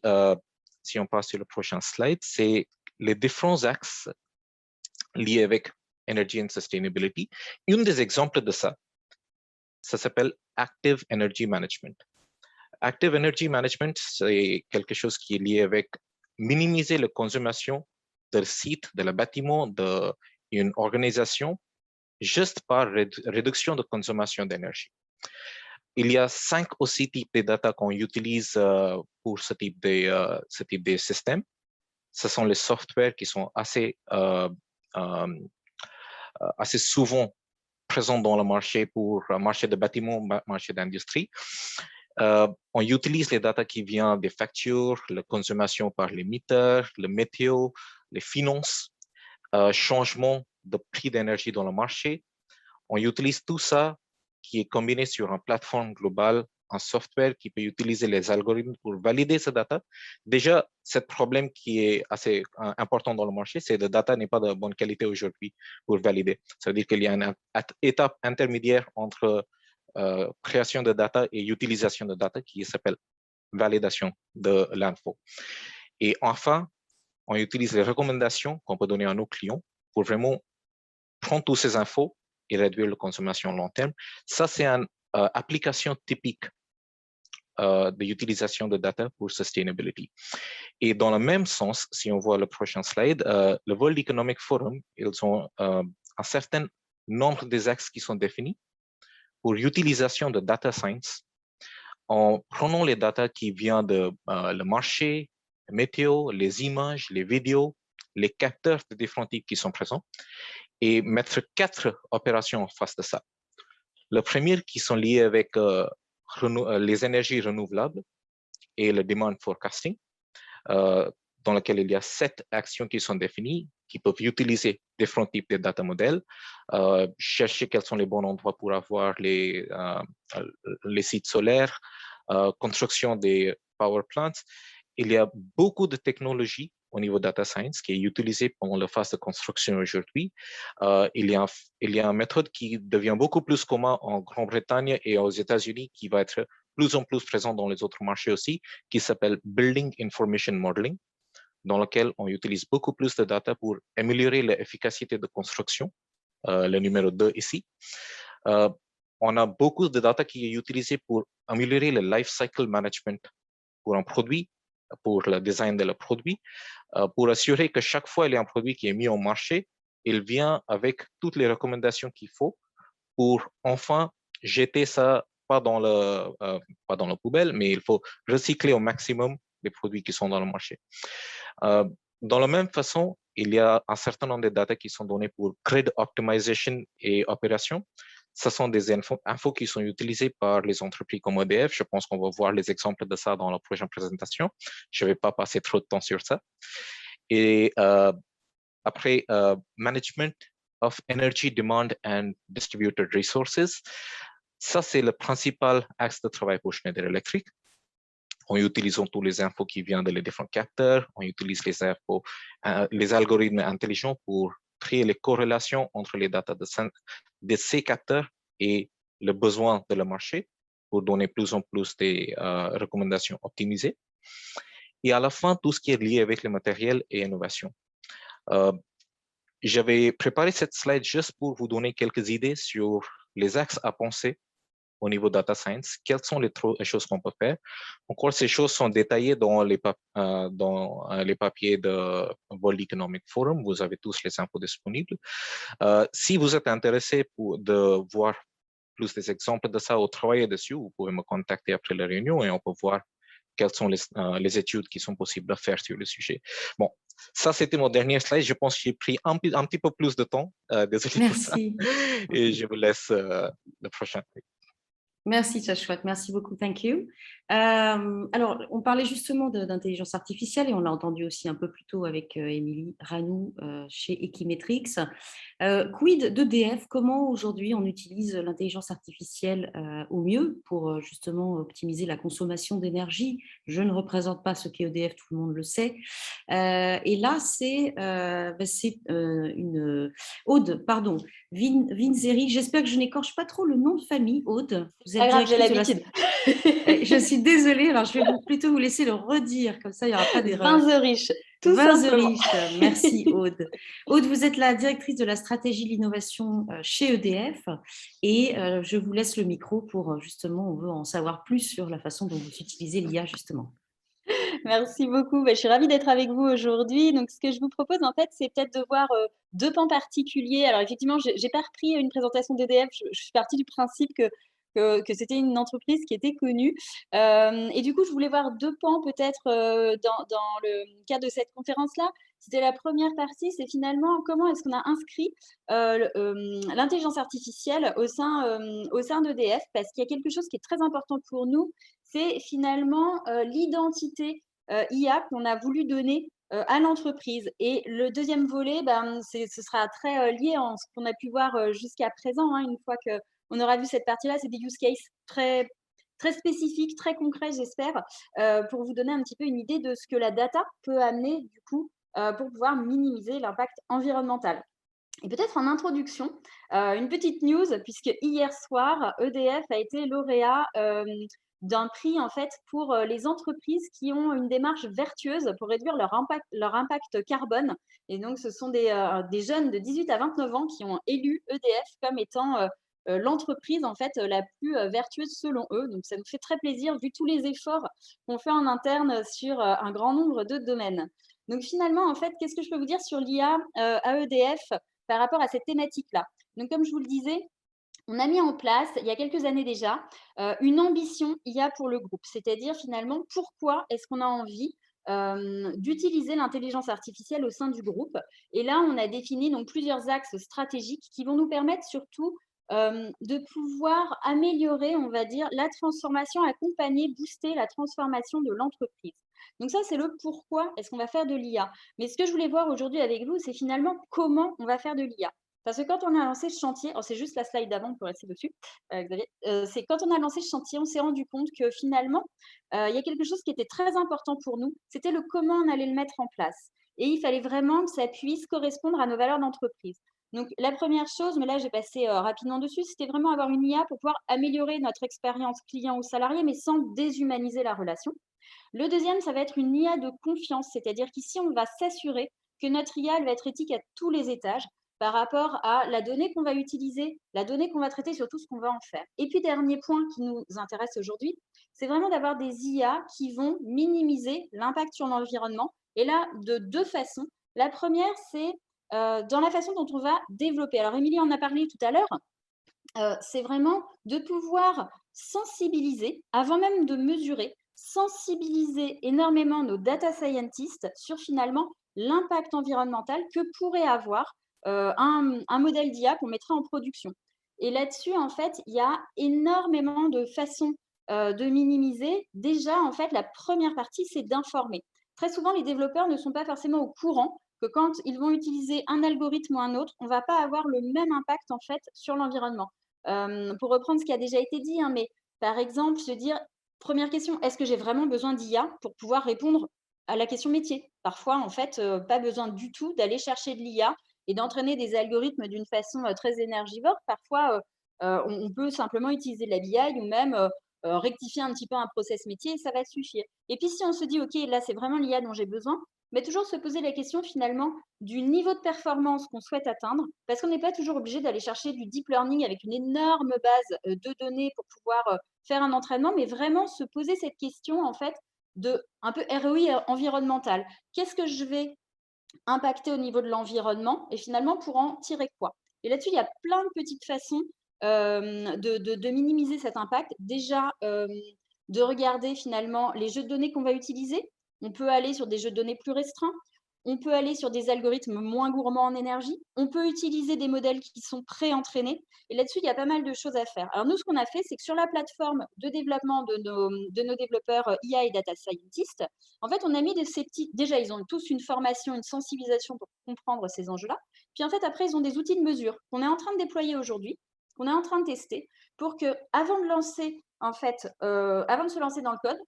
si on passe sur le prochain slide, c'est les différents axes liés avec Energy and Sustainability. Un des exemples de ça, ça s'appelle Active Energy Management. Active Energy Management, c'est quelque chose qui est lié avec minimiser la consommation de site, de le bâtiment, d'une organisation, juste par réduction de consommation d'énergie. Il y a 5 aussi types de data qu'on utilise pour ce type de système. Ce sont les softwares qui sont assez souvent présents dans le marché pour le marché de bâtiment, marché d'industrie. On utilise les data qui viennent des factures, la consommation par les metteurs, le météo, les finances, changement de prix d'énergie dans le marché. On utilise tout ça qui est combiné sur une plateforme globale un software qui peut utiliser les algorithmes pour valider ce data. Déjà, ce problème qui est assez important dans le marché, c'est que le data n'est pas de bonne qualité aujourd'hui pour valider. Ça veut dire qu'il y a une étape intermédiaire entre création de data et utilisation de data qui s'appelle validation de l'info. Et enfin, on utilise les recommandations qu'on peut donner à nos clients pour vraiment prendre toutes ces infos et réduire la consommation long terme. Ça, c'est une application typique de l'utilisation de data pour sustainability. Et dans le même sens, si on voit le prochain slide, le World Economic Forum, ils ont un certain nombre des axes qui sont définis pour l'utilisation de data science en prenant les data qui viennent de le marché, la météo, les images, les vidéos, les capteurs de différents types qui sont présents et mettre 4 opérations en face de ça. Le premier qui sont liés avec les énergies renouvelables et le demand forecasting, dans lequel il y a 7 actions qui sont définies, qui peuvent utiliser différents types de data modèles, chercher quels sont les bons endroits pour avoir les sites solaires, construction des power plants. Il y a beaucoup de technologies au niveau data science qui est utilisée pendant la phase de construction aujourd'hui. Il y a une méthode qui devient beaucoup plus commune en Grande-Bretagne et aux États-Unis, qui va être plus en plus présente dans les autres marchés aussi, qui s'appelle Building Information Modeling, dans lequel on utilise beaucoup plus de data pour améliorer l'efficacité de construction, le numéro 2 ici. On a beaucoup de data qui est utilisé pour améliorer le life cycle management pour un produit, pour le design de le produit, pour assurer que chaque fois il y a un produit qui est mis au marché, il vient avec toutes les recommandations qu'il faut pour enfin jeter ça pas dans la poubelle, mais il faut recycler au maximum les produits qui sont dans le marché. Dans la même façon, il y a un certain nombre de data qui sont donnés pour grid optimization et opération. Ce sont des infos qui sont utilisées par les entreprises comme EDF. Je pense qu'on va voir les exemples de ça dans la prochaine présentation. Je ne vais pas passer trop de temps sur ça. Et après, Management of Energy Demand and Distributed Resources. Ça, c'est le principal axe de travail pour Schneider Electric. En utilisant tous les infos qui viennent des différents capteurs, on utilise les infos, les algorithmes intelligents pour créer les corrélations entre les data de ces capteurs et le besoin de le marché pour donner plus en plus des recommandations optimisées. Et à la fin, tout ce qui est lié avec le matériel et l'innovation. J'avais préparé cette slide juste pour vous donner quelques idées sur les axes à penser au niveau data science, quelles sont les choses qu'on peut faire. Encore, ces choses sont détaillées dans les papiers de World Economic Forum. Vous avez tous les infos disponibles. Si vous êtes intéressé de voir plus des exemples de ça ou travailler dessus, vous pouvez me contacter après la réunion et on peut voir quelles sont les études qui sont possibles à faire sur le sujet. Bon, ça, c'était mon dernier slide. Je pense que j'ai pris un petit peu plus de temps. Désolé pour ça. Et je vous laisse le prochain. Merci, c'est chouette. Merci beaucoup. Thank you. Alors, on parlait justement d'intelligence artificielle et on l'a entendu aussi un peu plus tôt avec Émilie Ranou chez Equimetrix. Quid d'EDF? Comment aujourd'hui on utilise l'intelligence artificielle au mieux pour justement optimiser la consommation d'énergie? Je ne représente pas ce qu'est EDF, tout le monde le sait. Et là, c'est une Aude, pardon, Vinzeri. J'espère que je n'écorche pas trop le nom de famille, Aude. Vous êtes grave, j'ai l'habitude. Je suis désolée, alors je vais plutôt vous laisser le redire, comme ça il n'y aura pas d'erreur. Vinzerich, tout simplement. Vinzerich, merci Aude. Aude, vous êtes la directrice de la stratégie de l'innovation chez EDF et je vous laisse le micro pour justement, on veut en savoir plus sur la façon dont vous utilisez l'IA justement. Merci beaucoup. Je suis ravie d'être avec vous aujourd'hui. Donc, ce que je vous propose, en fait, c'est peut-être de voir 2 pans particuliers. Alors, effectivement, je n'ai pas repris une présentation d'EDF. Je suis partie du principe que c'était une entreprise qui était connue. Et du coup, je voulais voir 2 pans peut-être dans le cadre de cette conférence-là. C'était la première partie, c'est finalement comment est-ce qu'on a inscrit l'intelligence artificielle au sein d'EDF, parce qu'il y a quelque chose qui est très important pour nous, c'est finalement l'identité IA qu'on a voulu donner à l'entreprise. Et le deuxième volet, ce sera très lié en ce qu'on a pu voir jusqu'à présent, hein, une fois qu'on aura vu cette partie-là, c'est des use cases très très spécifiques, très concrets, j'espère, pour vous donner un petit peu une idée de ce que la data peut amener, du coup, pour pouvoir minimiser l'impact environnemental. Et peut-être en introduction, une petite news, puisque hier soir, EDF a été lauréat d'un prix en fait pour les entreprises qui ont une démarche vertueuse pour réduire leur impact carbone. Et donc, ce sont des jeunes de 18 à 29 ans qui ont élu EDF comme étant l'entreprise en fait la plus vertueuse selon eux. Donc, ça nous fait très plaisir vu tous les efforts qu'on fait en interne sur un grand nombre de domaines. Donc, finalement, en fait, qu'est-ce que je peux vous dire sur l'IA à EDF par rapport à cette thématique-là? Donc, comme je vous le disais, on a mis en place, il y a quelques années déjà, une ambition IA pour le groupe. C'est-à-dire, finalement, pourquoi est-ce qu'on a envie d'utiliser l'intelligence artificielle au sein du groupe? Et là, on a défini donc plusieurs axes stratégiques qui vont nous permettre surtout de pouvoir améliorer, on va dire, la transformation, accompagner, booster la transformation de l'entreprise. Donc ça, c'est le pourquoi est-ce qu'on va faire de l'IA. Mais ce que je voulais voir aujourd'hui avec vous, c'est finalement comment on va faire de l'IA. Parce que quand on a lancé ce chantier, c'est juste la slide d'avant, on peut rester dessus, Xavier, c'est quand on a lancé ce chantier, on s'est rendu compte que finalement, il y a quelque chose qui était très important pour nous, c'était le comment on allait le mettre en place. Et il fallait vraiment que ça puisse correspondre à nos valeurs d'entreprise. Donc, la première chose, mais là, j'ai passé rapidement dessus, c'était vraiment avoir une IA pour pouvoir améliorer notre expérience client ou salarié, mais sans déshumaniser la relation. Le deuxième, ça va être une IA de confiance, c'est-à-dire qu'ici, on va s'assurer que notre IA elle va être éthique à tous les étages par rapport à la donnée qu'on va utiliser, la donnée qu'on va traiter, surtout ce qu'on va en faire. Et puis, dernier point qui nous intéresse aujourd'hui, c'est vraiment d'avoir des IA qui vont minimiser l'impact sur l'environnement. Et là, de deux façons. La première, c'est dans la façon dont on va développer. Alors, Émilie en a parlé tout à l'heure. C'est vraiment de pouvoir sensibiliser, avant même de mesurer, sensibiliser énormément nos data scientists sur finalement l'impact environnemental que pourrait avoir un modèle d'IA qu'on mettrait en production. Et là-dessus, en fait, il y a énormément de façons de minimiser. Déjà, en fait, la première partie, c'est d'informer. Très souvent, les développeurs ne sont pas forcément au courant que quand ils vont utiliser un algorithme ou un autre, on ne va pas avoir le même impact en fait sur l'environnement. Pour reprendre ce qui a déjà été dit, hein, mais par exemple, se dire, première question, est-ce que j'ai vraiment besoin d'IA pour pouvoir répondre à la question métier? Parfois, en fait, pas besoin du tout d'aller chercher de l'IA et d'entraîner des algorithmes d'une façon très énergivore. Parfois, on peut simplement utiliser de la BI ou même rectifier un petit peu un process métier et ça va suffire. Et puis, si on se dit, OK, là, c'est vraiment l'IA dont j'ai besoin, mais toujours se poser la question finalement du niveau de performance qu'on souhaite atteindre, parce qu'on n'est pas toujours obligé d'aller chercher du deep learning avec une énorme base de données pour pouvoir faire un entraînement, mais vraiment se poser cette question en fait de un peu ROI environnemental. Qu'est-ce que je vais impacter au niveau de l'environnement et finalement pour en tirer quoi? Et là-dessus, il y a plein de petites façons de minimiser cet impact. Déjà, de regarder finalement les jeux de données qu'on va utiliser. On peut aller sur des jeux de données plus restreints. On peut aller sur des algorithmes moins gourmands en énergie. On peut utiliser des modèles qui sont pré-entraînés. Et là-dessus, il y a pas mal de choses à faire. Alors nous, ce qu'on a fait, c'est que sur la plateforme de développement de nos développeurs IA et data scientists, en fait, on a mis ces petits… Déjà, ils ont tous une formation, une sensibilisation pour comprendre ces enjeux-là. Puis en fait, après, ils ont des outils de mesure qu'on est en train de déployer aujourd'hui, qu'on est en train de tester, pour que, avant de lancer, en fait, avant de se lancer dans le code,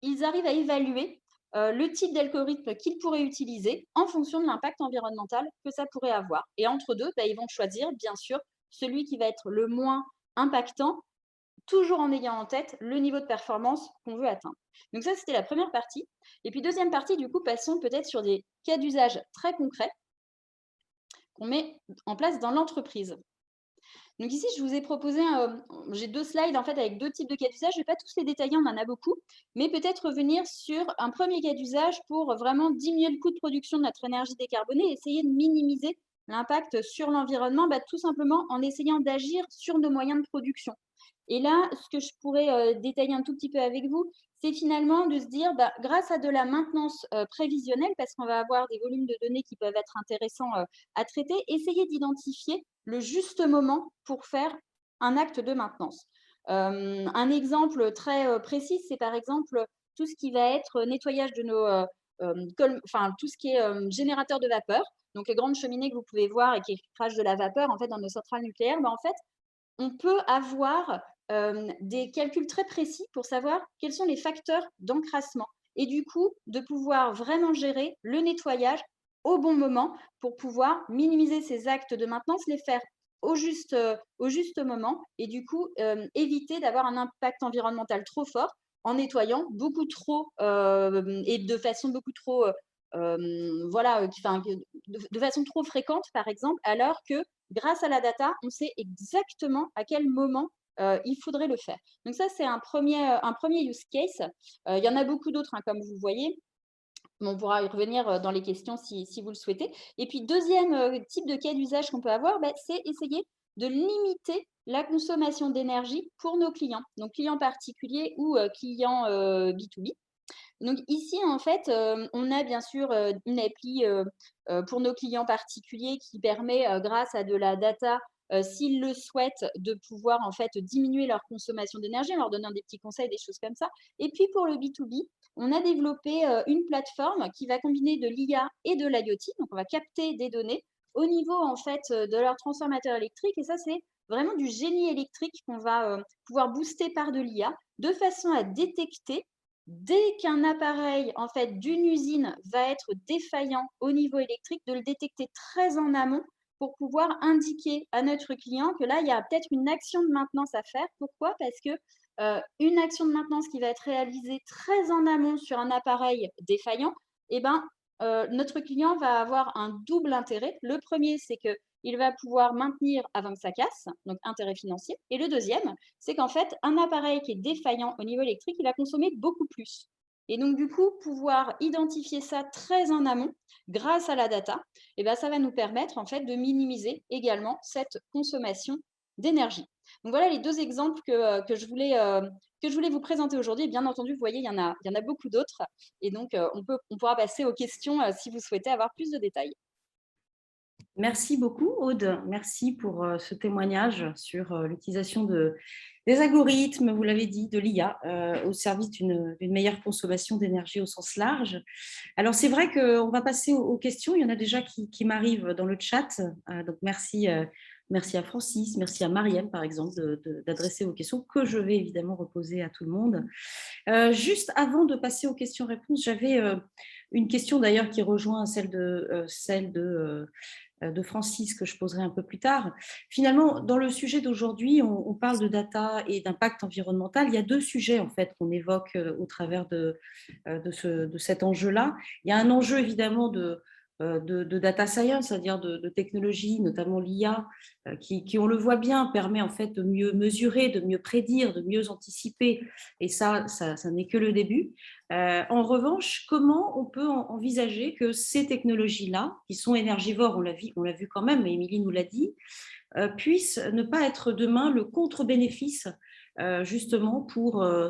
ils arrivent à évaluer le type d'algorithme qu'ils pourraient utiliser en fonction de l'impact environnemental que ça pourrait avoir. Et entre deux, ils vont choisir, bien sûr, celui qui va être le moins impactant, toujours en ayant en tête le niveau de performance qu'on veut atteindre. Donc ça, c'était la première partie. Et puis, deuxième partie, du coup, passons peut-être sur des cas d'usage très concrets qu'on met en place dans l'entreprise. Donc ici, je vous ai proposé, j'ai deux slides en fait avec deux types de cas d'usage. Je ne vais pas tous les détailler, on en a beaucoup, mais peut-être revenir sur un premier cas d'usage pour vraiment diminuer le coût de production de notre énergie décarbonée et essayer de minimiser l'impact sur l'environnement, tout simplement en essayant d'agir sur nos moyens de production. Et là, ce que je pourrais détailler un tout petit peu avec vous, c'est finalement de se dire, grâce à de la maintenance prévisionnelle, parce qu'on va avoir des volumes de données qui peuvent être intéressants à traiter, essayer d'identifier le juste moment pour faire un acte de maintenance. Un exemple très précis, c'est par exemple tout ce qui va être nettoyage de nos… tout ce qui est générateur de vapeur, donc les grandes cheminées que vous pouvez voir et qui crachent de la vapeur en fait, dans nos centrales nucléaires, en fait, on peut avoir des calculs très précis pour savoir quels sont les facteurs d'encrassement et du coup, de pouvoir vraiment gérer le nettoyage au bon moment pour pouvoir minimiser ces actes de maintenance, les faire au juste moment et du coup, éviter d'avoir un impact environnemental trop fort en nettoyant beaucoup trop et de façon beaucoup trop voilà, de façon trop fréquente, par exemple, alors que grâce à la data, on sait exactement à quel moment il faudrait le faire. Donc ça, c'est un premier use case. Il y en a beaucoup d'autres, hein, comme vous voyez. On pourra y revenir dans les questions si vous le souhaitez. Et puis, deuxième type de cas d'usage qu'on peut avoir, c'est essayer de limiter la consommation d'énergie pour nos clients, donc clients particuliers ou clients B2B. Donc ici, en fait, on a bien sûr une appli pour nos clients particuliers qui permet, grâce à de la data, s'ils le souhaitent, de pouvoir en fait diminuer leur consommation d'énergie en leur donnant des petits conseils, des choses comme ça. Et puis pour le B2B, on a développé une plateforme qui va combiner de l'IA et de l'IoT. Donc on va capter des données au niveau en fait de leur transformateur électrique. Et ça, c'est vraiment du génie électrique qu'on va pouvoir booster par de l'IA de façon à détecter dès qu'un appareil en fait d'une usine va être défaillant au niveau électrique, de le détecter très en amont pour pouvoir indiquer à notre client que là, il y a peut-être une action de maintenance à faire. Pourquoi? Parce que une action de maintenance qui va être réalisée très en amont sur un appareil défaillant, eh ben, notre client va avoir un double intérêt. Le premier, c'est qu'il va pouvoir maintenir avant que ça casse, donc intérêt financier. Et le deuxième, c'est qu'en fait, un appareil qui est défaillant au niveau électrique, il va consommer beaucoup plus. Et donc, du coup, pouvoir identifier ça très en amont, grâce à la data, eh ben, ça va nous permettre en fait de minimiser également cette consommation d'énergie. Donc, voilà les deux exemples que je voulais vous présenter aujourd'hui. Et bien entendu, vous voyez, il y en a beaucoup d'autres. Et donc, on pourra passer aux questions si vous souhaitez avoir plus de détails. Merci beaucoup, Aude. Merci pour ce témoignage sur l'utilisation des algorithmes, vous l'avez dit, de l'IA au service d'une meilleure consommation d'énergie au sens large. Alors, c'est vrai qu'on va passer aux questions. Il y en a déjà qui m'arrivent dans le chat. Donc, merci à Francis, merci à Mariam, par exemple, d'adresser vos questions que je vais évidemment reposer à tout le monde. Juste avant de passer aux questions-réponses, j'avais une question d'ailleurs qui rejoint celle de Francis que je poserai un peu plus tard. Finalement, dans le sujet d'aujourd'hui, on parle de data et d'impact environnemental. Il y a deux sujets en fait qu'on évoque au travers de cet enjeu-là. Il y a un enjeu évidemment de data science, c'est-à-dire de technologie, notamment l'IA, qui, on le voit bien, permet en fait de mieux mesurer, de mieux prédire, de mieux anticiper. Et ça n'est que le début. En revanche, comment on peut envisager que ces technologies-là, qui sont énergivores, on l'a vu quand même, mais Émilie nous l'a dit, puissent ne pas être demain le contre-bénéfice justement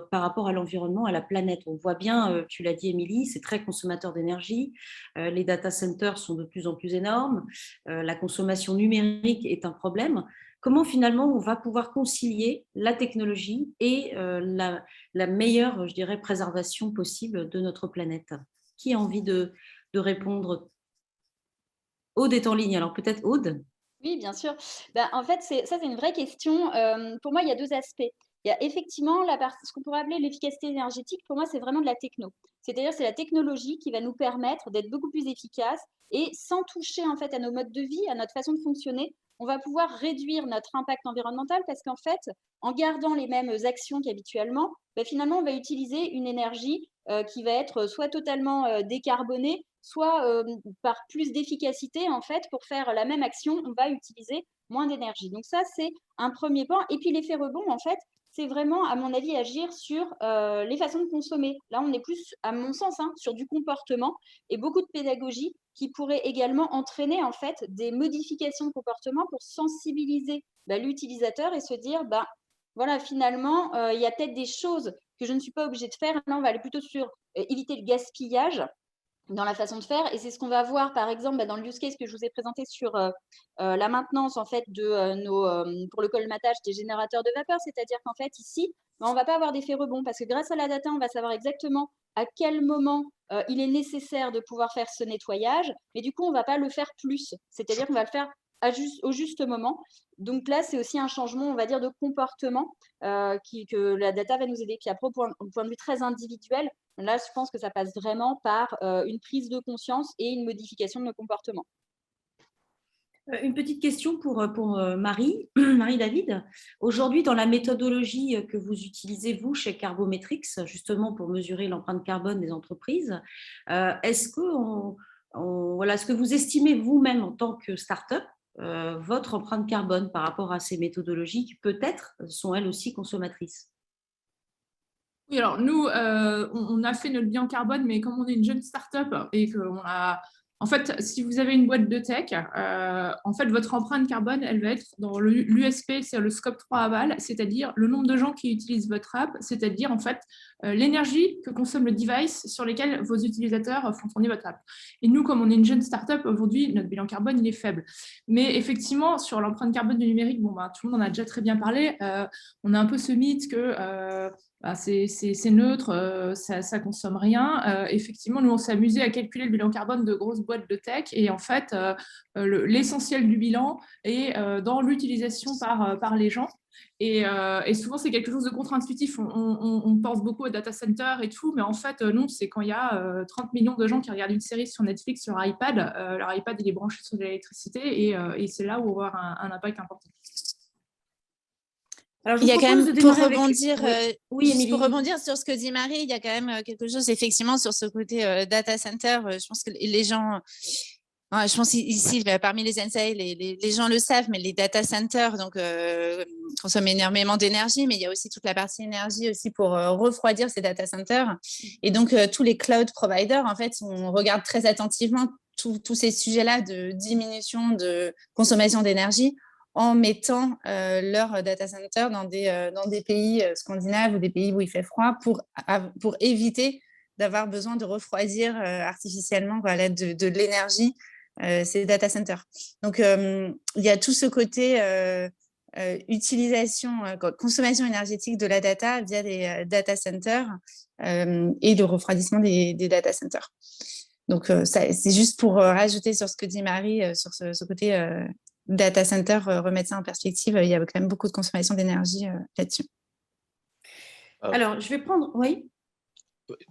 par rapport à l'environnement, à la planète. On voit bien, tu l'as dit Émilie, c'est très consommateur d'énergie, les data centers sont de plus en plus énormes, la consommation numérique est un problème. Comment finalement on va pouvoir concilier la technologie et la meilleure, je dirais, préservation possible de notre planète? Qui a envie de répondre? Aude est en ligne, alors peut-être Aude? Oui, bien sûr. En fait, c'est une vraie question. Pour moi, il y a deux aspects. Il y a effectivement ce qu'on pourrait appeler l'efficacité énergétique. Pour moi, c'est vraiment de la techno. C'est-à-dire, c'est la technologie qui va nous permettre d'être beaucoup plus efficace et sans toucher en fait à nos modes de vie, à notre façon de fonctionner, on va pouvoir réduire notre impact environnemental parce qu'en fait, en gardant les mêmes actions qu'habituellement, finalement, on va utiliser une énergie qui va être soit totalement décarbonée, soit par plus d'efficacité, en fait, pour faire la même action, on va utiliser moins d'énergie. Donc ça, c'est un premier point. Et puis l'effet rebond, en fait, c'est vraiment, à mon avis, agir sur les façons de consommer. Là, on est plus, à mon sens, sur du comportement et beaucoup de pédagogie qui pourrait également entraîner, en fait, des modifications de comportement pour sensibiliser l'utilisateur et se dire, voilà, finalement, il y a peut-être des choses que je ne suis pas obligée de faire. Là, on va aller plutôt sur éviter le gaspillage dans la façon de faire. Et c'est ce qu'on va voir, par exemple, dans le use case que je vous ai présenté sur la maintenance en fait, pour le colmatage des générateurs de vapeur. C'est-à-dire qu'en fait, ici, on ne va pas avoir d'effet rebond parce que grâce à la data, on va savoir exactement à quel moment il est nécessaire de pouvoir faire ce nettoyage. Mais du coup, on ne va pas le faire plus. C'est-à-dire qu'on va le faire au juste moment. Donc là, c'est aussi un changement, on va dire, de comportement que la data va nous aider. Puis après, au point de vue très individuel, là, je pense que ça passe vraiment par une prise de conscience et une modification de nos comportements. Une petite question pour Marie, Marie-David. Aujourd'hui, dans la méthodologie que vous utilisez, vous, chez Carbometrics, justement pour mesurer l'empreinte carbone des entreprises, est-ce que vous estimez vous-même en tant que start-up votre empreinte carbone par rapport à ces méthodologies qui peut-être sont elles aussi consommatrices? Oui, alors nous, on a fait notre bilan carbone, mais comme on est une jeune start-up et qu'on a... En fait, si vous avez une boîte de tech, en fait, votre empreinte carbone, elle va être dans l'USP, c'est le scope 3 aval, c'est-à-dire le nombre de gens qui utilisent votre app, c'est-à-dire en fait l'énergie que consomme le device sur lesquels vos utilisateurs font tourner votre app. Et nous, comme on est une jeune start-up, aujourd'hui, notre bilan carbone, il est faible. Mais effectivement, sur l'empreinte carbone du numérique, bon, tout le monde en a déjà très bien parlé. On a un peu ce mythe que c'est neutre, ça consomme rien. Effectivement, nous, on s'est amusé à calculer le bilan carbone de grosses boîtes de tech et en fait, l'essentiel du bilan est dans l'utilisation par les gens. Et souvent, c'est quelque chose de contre-intuitif. On pense beaucoup au data center et tout, mais en fait, non, c'est quand il y a 30 millions de gens qui regardent une série sur Netflix sur iPad, leur iPad, il est branché sur de l'électricité et c'est là où on va avoir un impact important. Alors, il y a quand même, pour rebondir, oui, juste pour rebondir sur ce que dit Marie, il y a quand même quelque chose effectivement sur ce côté data center. Je pense que les gens, je pense ici parmi les Ensei, les gens le savent, mais les data centers donc consomment énormément d'énergie, mais il y a aussi toute la partie énergie aussi pour refroidir ces data centers. Et donc tous les cloud providers, en fait, on regarde très attentivement tous ces sujets-là de diminution de consommation d'énergie, en mettant leur data center dans des pays scandinaves ou des pays où il fait froid pour éviter d'avoir besoin de refroidir artificiellement à l'aide de l'énergie ces data centers. Donc, il y a tout ce côté utilisation, consommation énergétique de la data via des data centers et le refroidissement des data centers. Donc, c'est juste pour rajouter sur ce que dit Marie, sur ce côté data center, remettre ça en perspective, il y a quand même beaucoup de consommation d'énergie là-dessus. Alors, je vais prendre... Oui.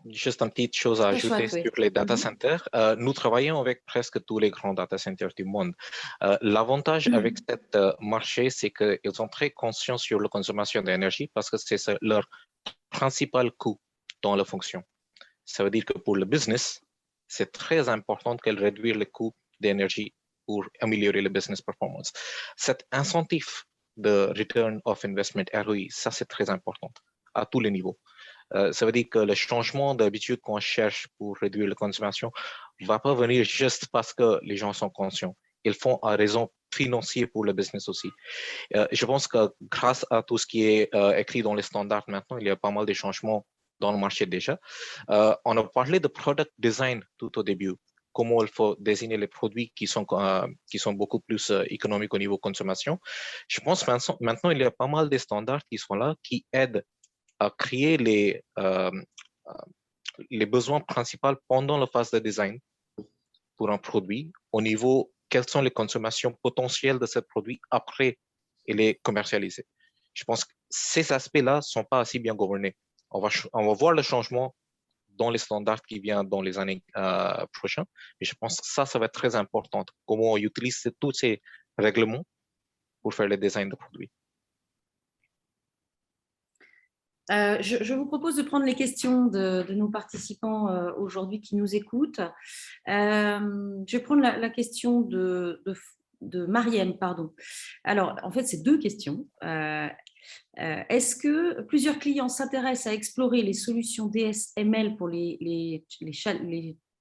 Juste une petite chose à ajouter sur les data centers. Nous travaillons avec presque tous les grands data centers du monde. L'avantage avec ce marché, c'est qu'ils sont très conscients sur la consommation d'énergie parce que c'est leur principal coût dans la fonction. Ça veut dire que pour le business, c'est très important qu'elle réduise le coût d'énergie pour améliorer le business performance. Cet incentive de return of investment ROI, ça c'est très important à tous les niveaux. Ça veut dire que le changement d'habitude qu'on cherche pour réduire la consommation ne va pas venir juste parce que les gens sont conscients. Ils font à raison financière pour le business aussi. Je pense que grâce à tout ce qui est écrit dans les standards maintenant, il y a pas mal de changements dans le marché déjà. On a parlé de product design tout au début. Comment il faut désigner les produits qui sont beaucoup plus économiques au niveau consommation. Je pense maintenant, il y a pas mal de standards qui sont là, qui aident à créer les besoins principaux pendant la phase de design pour un produit, au niveau quelles sont les consommations potentielles de ce produit après il est commercialisé. Je pense que ces aspects-là ne sont pas assez bien gouvernés. On va voir le changement dans les standards qui viennent dans les années prochaines. Et je pense que ça va être très important. Comment on utilise tous ces règlements pour faire le design de produits. Je vous propose de prendre les questions de nos participants aujourd'hui qui nous écoutent. Je vais prendre la question de Mariam, pardon. Alors, en fait, c'est deux questions. Est-ce que plusieurs clients s'intéressent à explorer les solutions DSML pour les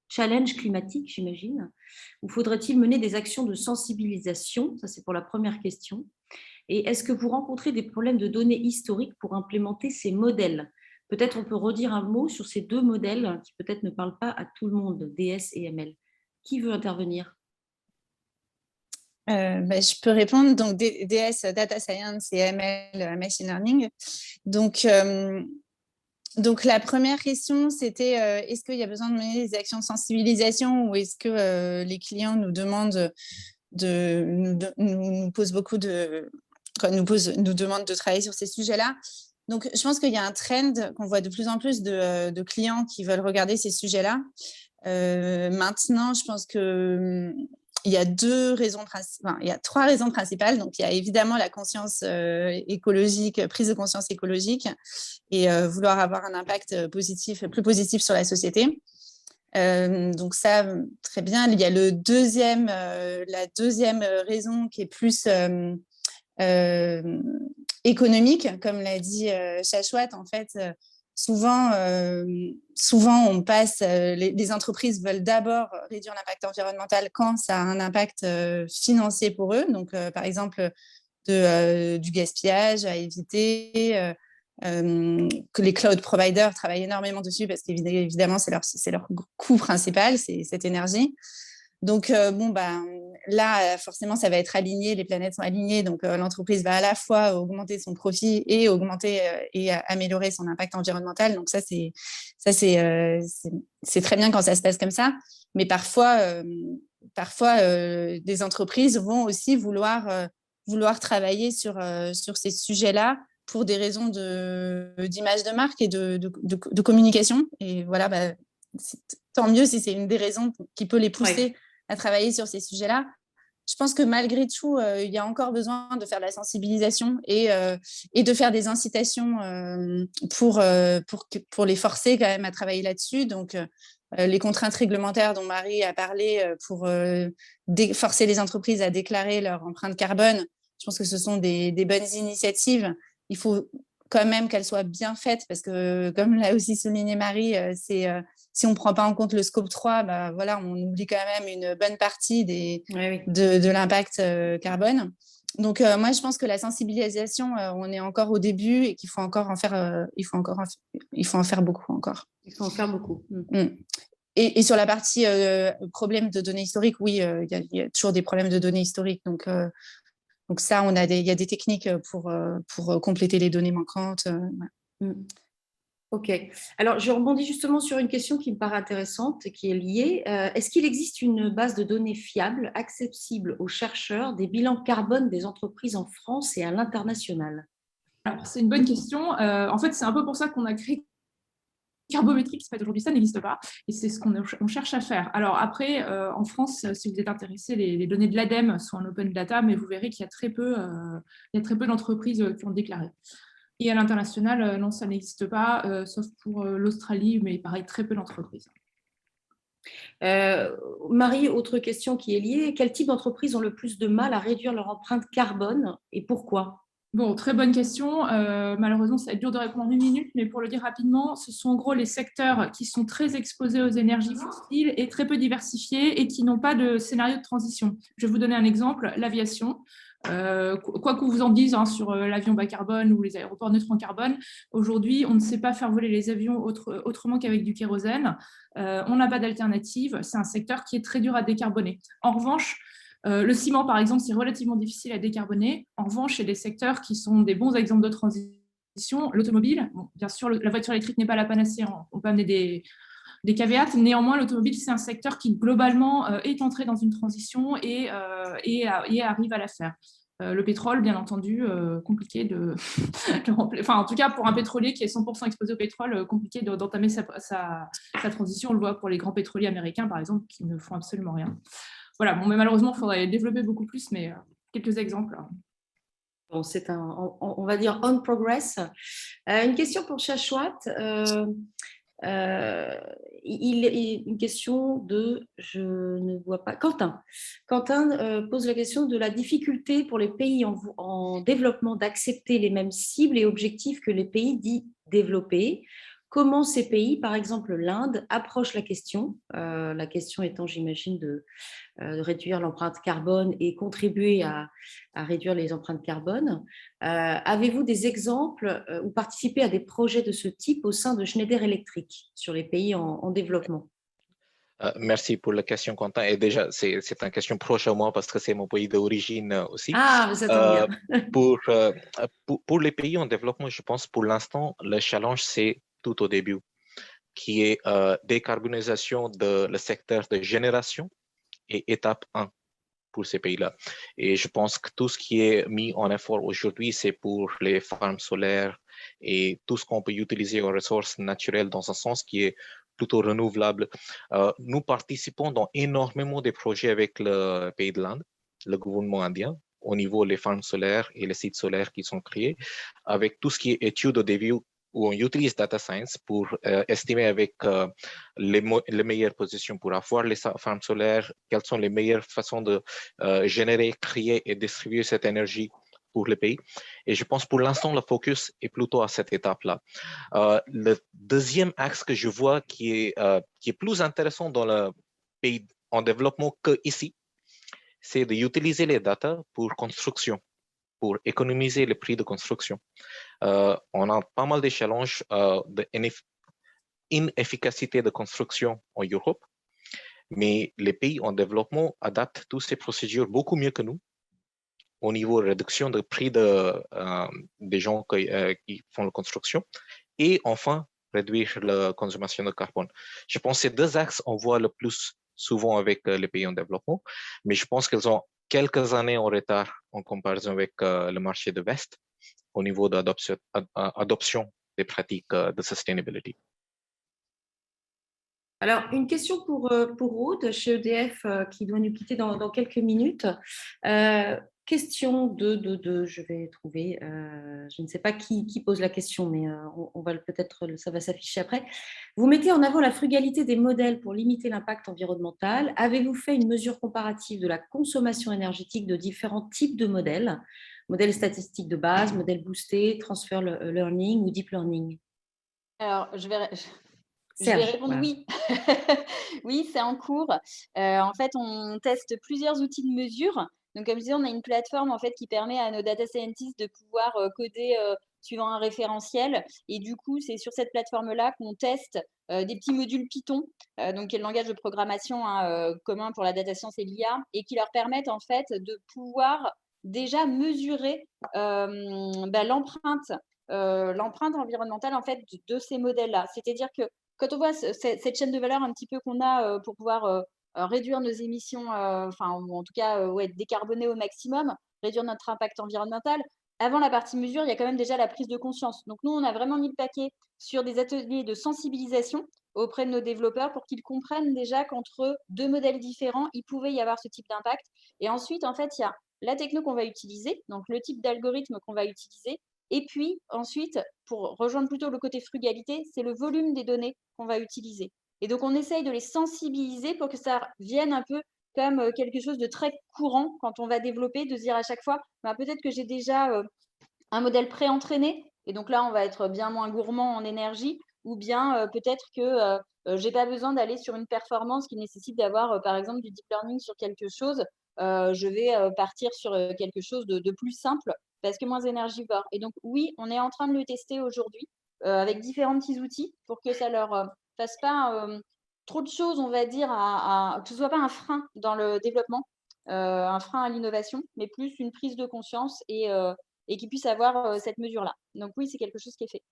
challenges climatiques, j'imagine? Ou faudrait-il mener des actions de sensibilisation? Ça, c'est pour la première question. Et est-ce que vous rencontrez des problèmes de données historiques pour implémenter ces modèles? Peut-être on peut redire un mot sur ces deux modèles qui peut-être ne parlent pas à tout le monde, DS et ML. Qui veut intervenir? Je peux répondre. Donc, DS, Data Science, et ML, Machine Learning. Donc, la première question, c'était est-ce qu'il y a besoin de mener des actions de sensibilisation ou est-ce que les clients nous demandent nous pose beaucoup nous demande de travailler sur ces sujets-là. Donc, je pense qu'il y a un trend qu'on voit de plus en plus de clients qui veulent regarder ces sujets-là. Maintenant, je pense que il y a il y a 3 raisons principales. Donc, il y a évidemment la conscience écologique, prise de conscience écologique et vouloir avoir un impact plus positif sur la société. Donc ça, très bien. Il y a la deuxième raison qui est plus économique, comme l'a dit Shashwat. En fait, souvent, on passe, les entreprises veulent d'abord réduire l'impact environnemental quand ça a un impact financier pour eux. Donc, par exemple, du gaspillage à éviter, que les cloud providers travaillent énormément dessus parce qu'évidemment, c'est leur coût principal, c'est cette énergie. Donc, là, forcément, ça va être aligné, les planètes sont alignées, donc l'entreprise va à la fois augmenter son profit et améliorer son impact environnemental. Donc ça, c'est très bien quand ça se passe comme ça. Mais parfois, des entreprises vont aussi vouloir travailler sur ces sujets-là pour des raisons d'image de marque et de communication. Et voilà, tant mieux si c'est une des raisons qui peut les pousser à travailler sur ces sujets-là. Je pense que malgré tout, il y a encore besoin de faire de la sensibilisation et de faire des incitations pour les forcer quand même à travailler là-dessus. Donc, les contraintes réglementaires dont Marie a parlé pour forcer les entreprises à déclarer leur empreinte carbone, je pense que ce sont des bonnes initiatives. Il faut quand même qu'elles soient bien faites parce que, comme l'a aussi souligné Marie, si on ne prend pas en compte le scope 3, on oublie quand même une bonne partie de l'impact carbone. Donc, moi, je pense que la sensibilisation, on est encore au début et qu'il faut encore en faire, il faut en faire beaucoup encore. Il faut en faire beaucoup. Et sur la partie problème de données historiques, oui, il y a toujours des problèmes de données historiques. Donc ça, il y a des techniques pour compléter les données manquantes. Ok. Alors, je rebondis justement sur une question qui me paraît intéressante et qui est liée. Est-ce qu'il existe une base de données fiable, accessible aux chercheurs, des bilans carbone des entreprises en France et à l'international? Alors, c'est une bonne question. En fait, c'est un peu pour ça qu'on a créé Carbométrie, qui s'appelle aujourd'hui, ça n'existe pas. Et c'est ce qu'on cherche à faire. Alors après, en France, si vous êtes intéressé, les données de l'ADEME sont en open data, mais vous verrez qu'il y a très peu d'entreprises qui ont déclaré. Et à l'international, non, ça n'existe pas, sauf pour l'Australie, mais pareil, très peu d'entreprises. Marie, autre question qui est liée. Quel type d'entreprises ont le plus de mal à réduire leur empreinte carbone et pourquoi? Bon, très bonne question. Malheureusement, ça va être dur de répondre en 1 minute, mais pour le dire rapidement, ce sont en gros les secteurs qui sont très exposés aux énergies fossiles et très peu diversifiés et qui n'ont pas de scénario de transition. Je vais vous donner un exemple, l'aviation. Quoi que vous en dise sur l'avion bas carbone ou les aéroports neutres en carbone, aujourd'hui, on ne sait pas faire voler les avions autrement qu'avec du kérosène. On n'a pas d'alternative. C'est un secteur qui est très dur à décarboner. En revanche, le ciment, par exemple, c'est relativement difficile à décarboner. En revanche, il y a des secteurs qui sont des bons exemples de transition. L'automobile, bon, bien sûr, la voiture électrique n'est pas la panacée. On peut amener des caveats. Néanmoins, l'automobile, c'est un secteur qui, globalement, est entré dans une transition et arrive à la faire. Le pétrole, bien entendu, compliqué de remplir. Enfin, en tout cas, pour un pétrolier qui est 100% exposé au pétrole, compliqué d'entamer sa transition. On le voit pour les grands pétroliers américains, par exemple, qui ne font absolument rien. Voilà, bon, mais malheureusement, il faudrait développer beaucoup plus, mais quelques exemples. Bon, c'est on va dire on progress. Une question pour Shashwat. Une question je ne vois pas, Quentin. Quentin pose la question de la difficulté pour les pays en développement d'accepter les mêmes cibles et objectifs que les pays dits développés. Comment ces pays, par exemple l'Inde, approchent la question étant, j'imagine, de réduire l'empreinte carbone et contribuer à réduire les empreintes carbone. Avez-vous des exemples ou participé à des projets de ce type au sein de Schneider Electric sur les pays en développement? Merci pour la question, Quentin. Et déjà, c'est une question proche à moi parce que c'est mon pays d'origine aussi. Ah, ça tombe bien. Pour les pays en développement, je pense pour l'instant, le challenge, c'est tout au début, qui est décarbonisation de le secteur de génération et étape 1. pour ces pays-là. Et je pense que tout ce qui est mis en effort aujourd'hui, c'est pour les farms solaires et tout ce qu'on peut utiliser aux ressources naturelles dans un sens qui est plutôt renouvelable. Nous participons dans énormément de projets avec le pays de l'Inde, le gouvernement indien, au niveau des farms solaires et les sites solaires qui sont créés, avec tout ce qui est études au début où on utilise data science pour estimer avec les meilleures positions pour avoir les farms solaires, quelles sont les meilleures façons de générer, créer et distribuer cette énergie pour le pays. Et je pense pour l'instant, le focus est plutôt à cette étape-là. Le deuxième axe que je vois qui est plus intéressant dans le pays en développement qu'ici, c'est d'utiliser les data pour construction, pour économiser le prix de construction. On a pas mal de challenges d'inefficacité de construction en Europe, mais les pays en développement adaptent toutes ces procédures beaucoup mieux que nous au niveau de réduction de prix des gens qui font la construction et enfin réduire la consommation de carbone. Je pense que ces deux axes, on voit le plus souvent avec les pays en développement, mais je pense qu'ils ont quelques années en retard en comparaison avec le marché de l'Est au niveau d'adoption des pratiques de sustainability. Alors, une question pour Aude, chez EDF, qui doit nous quitter dans quelques minutes. Question je vais trouver, je ne sais pas qui pose la question, mais on va peut-être, ça va s'afficher après. Vous mettez en avant la frugalité des modèles pour limiter l'impact environnemental. Avez-vous fait une mesure comparative de la consommation énergétique de différents types de modèles, modèles statistiques de base, modèles boostés, transfer learning ou deep learning? Alors, je vais Serge, répondre voilà. oui. Oui, c'est en cours. En fait, on teste plusieurs outils de mesure. Donc, comme je disais, on a une plateforme en fait qui permet à nos data scientists de pouvoir coder suivant un référentiel. Et du coup, c'est sur cette plateforme-là qu'on teste des petits modules Python, donc qui est le langage de programmation commun pour la data science et l'IA, et qui leur permettent en fait de pouvoir déjà mesurer l'empreinte environnementale en fait de ces modèles-là. C'est-à-dire que quand on voit cette chaîne de valeur un petit peu qu'on a pour pouvoir réduire nos émissions, ou en tout cas décarboner au maximum, réduire notre impact environnemental, avant la partie mesure, il y a quand même déjà la prise de conscience. Donc nous, on a vraiment mis le paquet sur des ateliers de sensibilisation auprès de nos développeurs pour qu'ils comprennent déjà qu'entre deux modèles différents, il pouvait y avoir ce type d'impact. Et ensuite, en fait, il y a la techno qu'on va utiliser, donc le type d'algorithme qu'on va utiliser. Et puis ensuite, pour rejoindre plutôt le côté frugalité, c'est le volume des données qu'on va utiliser. Et donc, on essaye de les sensibiliser pour que ça vienne un peu comme quelque chose de très courant quand on va développer, de se dire à chaque fois, peut-être que j'ai déjà un modèle pré-entraîné, et donc là, on va être bien moins gourmand en énergie, ou bien peut-être que je n'ai pas besoin d'aller sur une performance qui nécessite d'avoir, par exemple, du deep learning sur quelque chose. Je vais partir sur quelque chose de plus simple parce que moins énergivore. Et donc, oui, on est en train de le tester aujourd'hui avec différents petits outils pour que ça leur fasse pas trop de choses, on va dire, que ce ne soit pas un frein dans le développement, un frein à l'innovation, mais plus une prise de conscience et qu'ils puissent avoir cette mesure-là. Donc oui, c'est quelque chose qui est fait.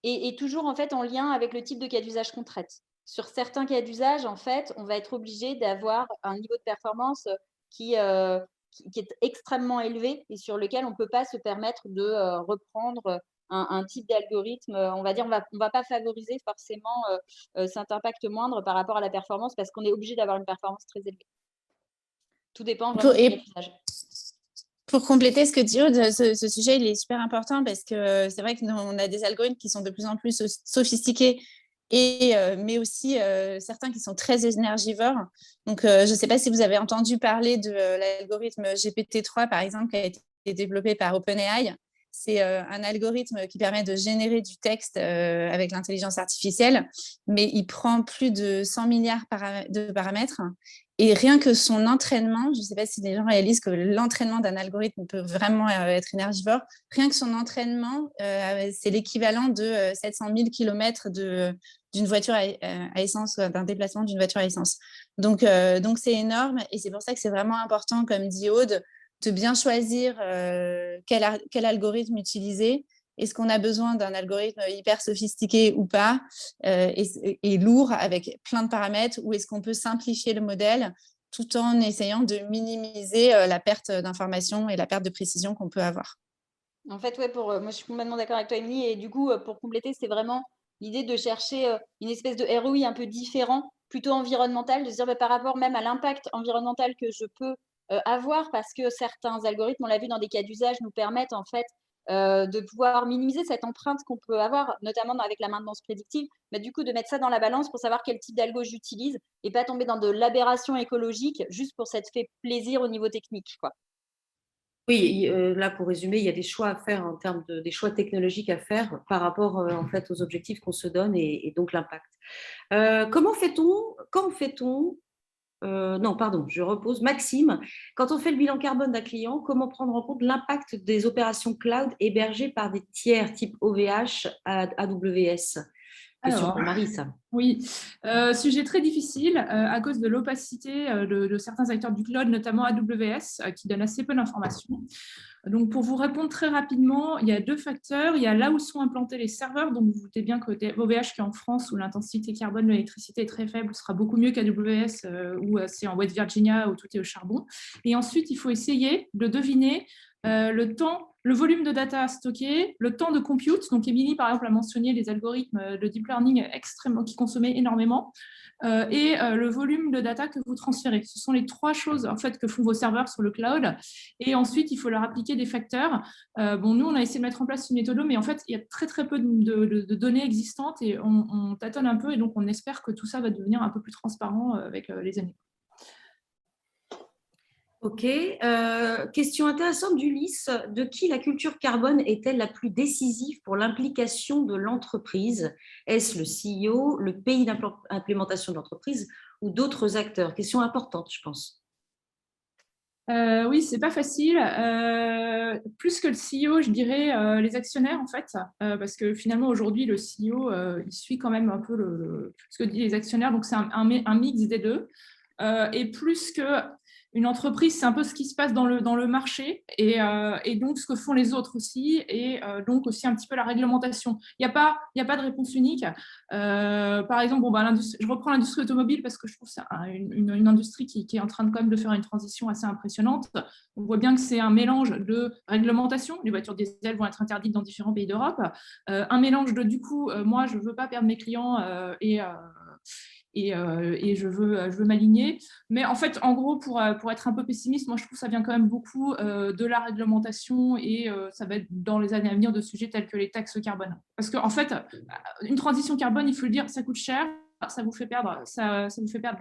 Et toujours en fait en lien avec le type de cas d'usage qu'on traite. Sur certains cas d'usage, en fait, on va être obligé d'avoir un niveau de performance qui est extrêmement élevé et sur lequel on ne peut pas se permettre de reprendre un type d'algorithme. On va dire, on va pas favoriser forcément cet impact moindre par rapport à la performance parce qu'on est obligé d'avoir une performance très élevée. Tout dépend vraiment du cas d'usage. Pour compléter ce que dit Aude, ce sujet il est super important parce que c'est vrai qu'on a des algorithmes qui sont de plus en plus sophistiqués, mais aussi certains qui sont très énergivores. Donc, je ne sais pas si vous avez entendu parler de l'algorithme GPT-3, par exemple, qui a été développé par OpenAI. C'est un algorithme qui permet de générer du texte avec l'intelligence artificielle, mais il prend plus de 100 milliards de paramètres. Et rien que son entraînement, je ne sais pas si les gens réalisent que l'entraînement d'un algorithme peut vraiment être énergivore, rien que son entraînement, c'est l'équivalent de 700 000 km d'une voiture à essence, d'un déplacement d'une voiture à essence. Donc c'est énorme et c'est pour ça que c'est vraiment important, comme dit Aude, de bien choisir quel algorithme utiliser. Est-ce qu'on a besoin d'un algorithme hyper sophistiqué ou pas et lourd avec plein de paramètres, ou est-ce qu'on peut simplifier le modèle tout en essayant de minimiser la perte d'information et la perte de précision qu'on peut avoir. En fait, ouais, moi, je suis complètement d'accord avec toi, Émilie. Et du coup, pour compléter, c'est vraiment l'idée de chercher une espèce de ROI un peu différent, plutôt environnemental, de se dire par rapport même à l'impact environnemental que je peux avoir, parce que certains algorithmes, on l'a vu dans des cas d'usage, nous permettent en fait de pouvoir minimiser cette empreinte qu'on peut avoir, notamment avec la maintenance prédictive, mais du coup de mettre ça dans la balance pour savoir quel type d'algo j'utilise et pas tomber dans de l'aberration écologique juste pour s'être fait plaisir au niveau technique, quoi. Oui, là pour résumer, il y a des choix à faire en termes des choix technologiques à faire par rapport en fait aux objectifs qu'on se donne et donc l'impact. Quand fait-on non, pardon, je repose. Maxime, quand on fait le bilan carbone d'un client, comment prendre en compte l'impact des opérations cloud hébergées par des tiers type OVH, AWS? Question pour Marie, ça. Oui, sujet très difficile à cause de l'opacité de certains acteurs du cloud, notamment AWS, qui donnent assez peu d'informations. Donc, pour vous répondre très rapidement, il y a 2 facteurs. Il y a là où sont implantés les serveurs. Donc, vous vous doutez bien que OVH, qui est en France, où l'intensité carbone de l'électricité est très faible, sera beaucoup mieux qu'AWS, où c'est en West Virginia, où tout est au charbon. Et ensuite, il faut essayer de deviner le volume de data à stocker, le temps de compute. Donc, Émilie, par exemple, a mentionné les algorithmes de deep learning extrêmement qui consommaient énormément. Et le volume de data que vous transférez. Ce sont les 3 choses en fait, que font vos serveurs sur le cloud. Et ensuite, il faut leur appliquer des facteurs. Nous, on a essayé de mettre en place une méthode, mais en fait, il y a très, très peu de données existantes et on tâtonne un peu. Et donc, on espère que tout ça va devenir un peu plus transparent avec les années. Ok. Question intéressante d'Ulysse. De qui la culture carbone est-elle la plus décisive pour l'implication de l'entreprise? Est-ce le CEO, le pays d'implémentation de l'entreprise ou d'autres acteurs? Question importante, je pense. Oui, c'est pas facile. Plus que le CEO, je dirais les actionnaires en fait, parce que finalement aujourd'hui le CEO il suit quand même un peu ce que disent les actionnaires, donc c'est un mix des deux. Et plus que une entreprise, c'est un peu ce qui se passe dans le marché et donc ce que font les autres aussi, et donc aussi un petit peu la réglementation. Il n'y a pas de réponse unique. Par exemple, je reprends l'industrie automobile parce que je trouve que c'est une industrie qui est en train de, quand même, de faire une transition assez impressionnante. On voit bien que c'est un mélange de réglementation. Les voitures diesel vont être interdites dans différents pays d'Europe. Un mélange de, du coup, moi, je ne veux pas perdre mes clients et je veux m'aligner. Mais en fait, en gros, pour être un peu pessimiste, moi, je trouve que ça vient quand même beaucoup de la réglementation et ça va être dans les années à venir de sujets tels que les taxes carbone. Parce qu'en fait, une transition carbone, il faut le dire, ça coûte cher. Ça vous fait perdre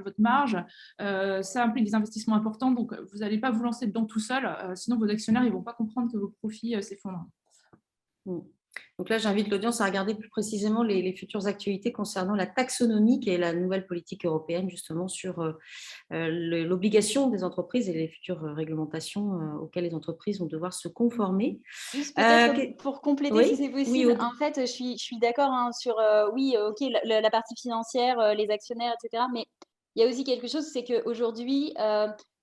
votre marge, ça implique des investissements importants, donc vous n'allez pas vous lancer dedans tout seul, sinon vos actionnaires ne vont pas comprendre que vos profits s'effondrent. Donc là, j'invite l'audience à regarder plus précisément les futures actualités concernant la taxonomie, qui est la nouvelle politique européenne justement sur l'obligation des entreprises et les futures réglementations auxquelles les entreprises vont devoir se conformer. Juste peut-être pour compléter, oui, si c'est possible, en fait, je suis d'accord sur, oui, ok, la partie financière, les actionnaires, etc. Mais il y a aussi quelque chose, c'est qu'aujourd'hui,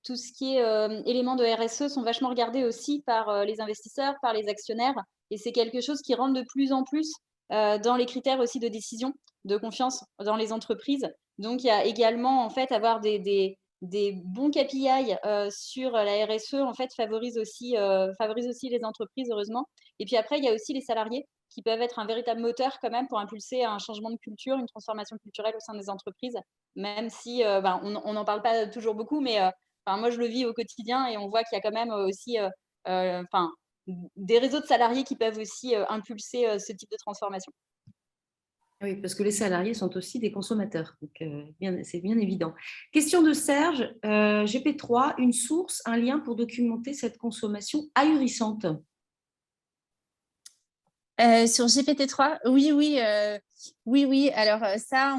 tout ce qui est éléments de RSE sont vachement regardés aussi par les investisseurs, par les actionnaires. Et c'est quelque chose qui rentre de plus en plus dans les critères aussi de décision, de confiance dans les entreprises. Donc, il y a également, en fait, avoir des bons KPI sur la RSE, en fait, favorise aussi les entreprises, heureusement. Et puis après, il y a aussi les salariés qui peuvent être un véritable moteur quand même pour impulser un changement de culture, une transformation culturelle au sein des entreprises, même si on n'en parle pas toujours beaucoup, mais moi, je le vis au quotidien et on voit qu'il y a quand même aussi des réseaux de salariés qui peuvent aussi impulser ce type de transformation. Oui, parce que les salariés sont aussi des consommateurs, donc c'est bien évident. Question de Serge, GP3, une source, un lien pour documenter cette consommation ahurissante. Sur GPT-3, oui. Alors ça,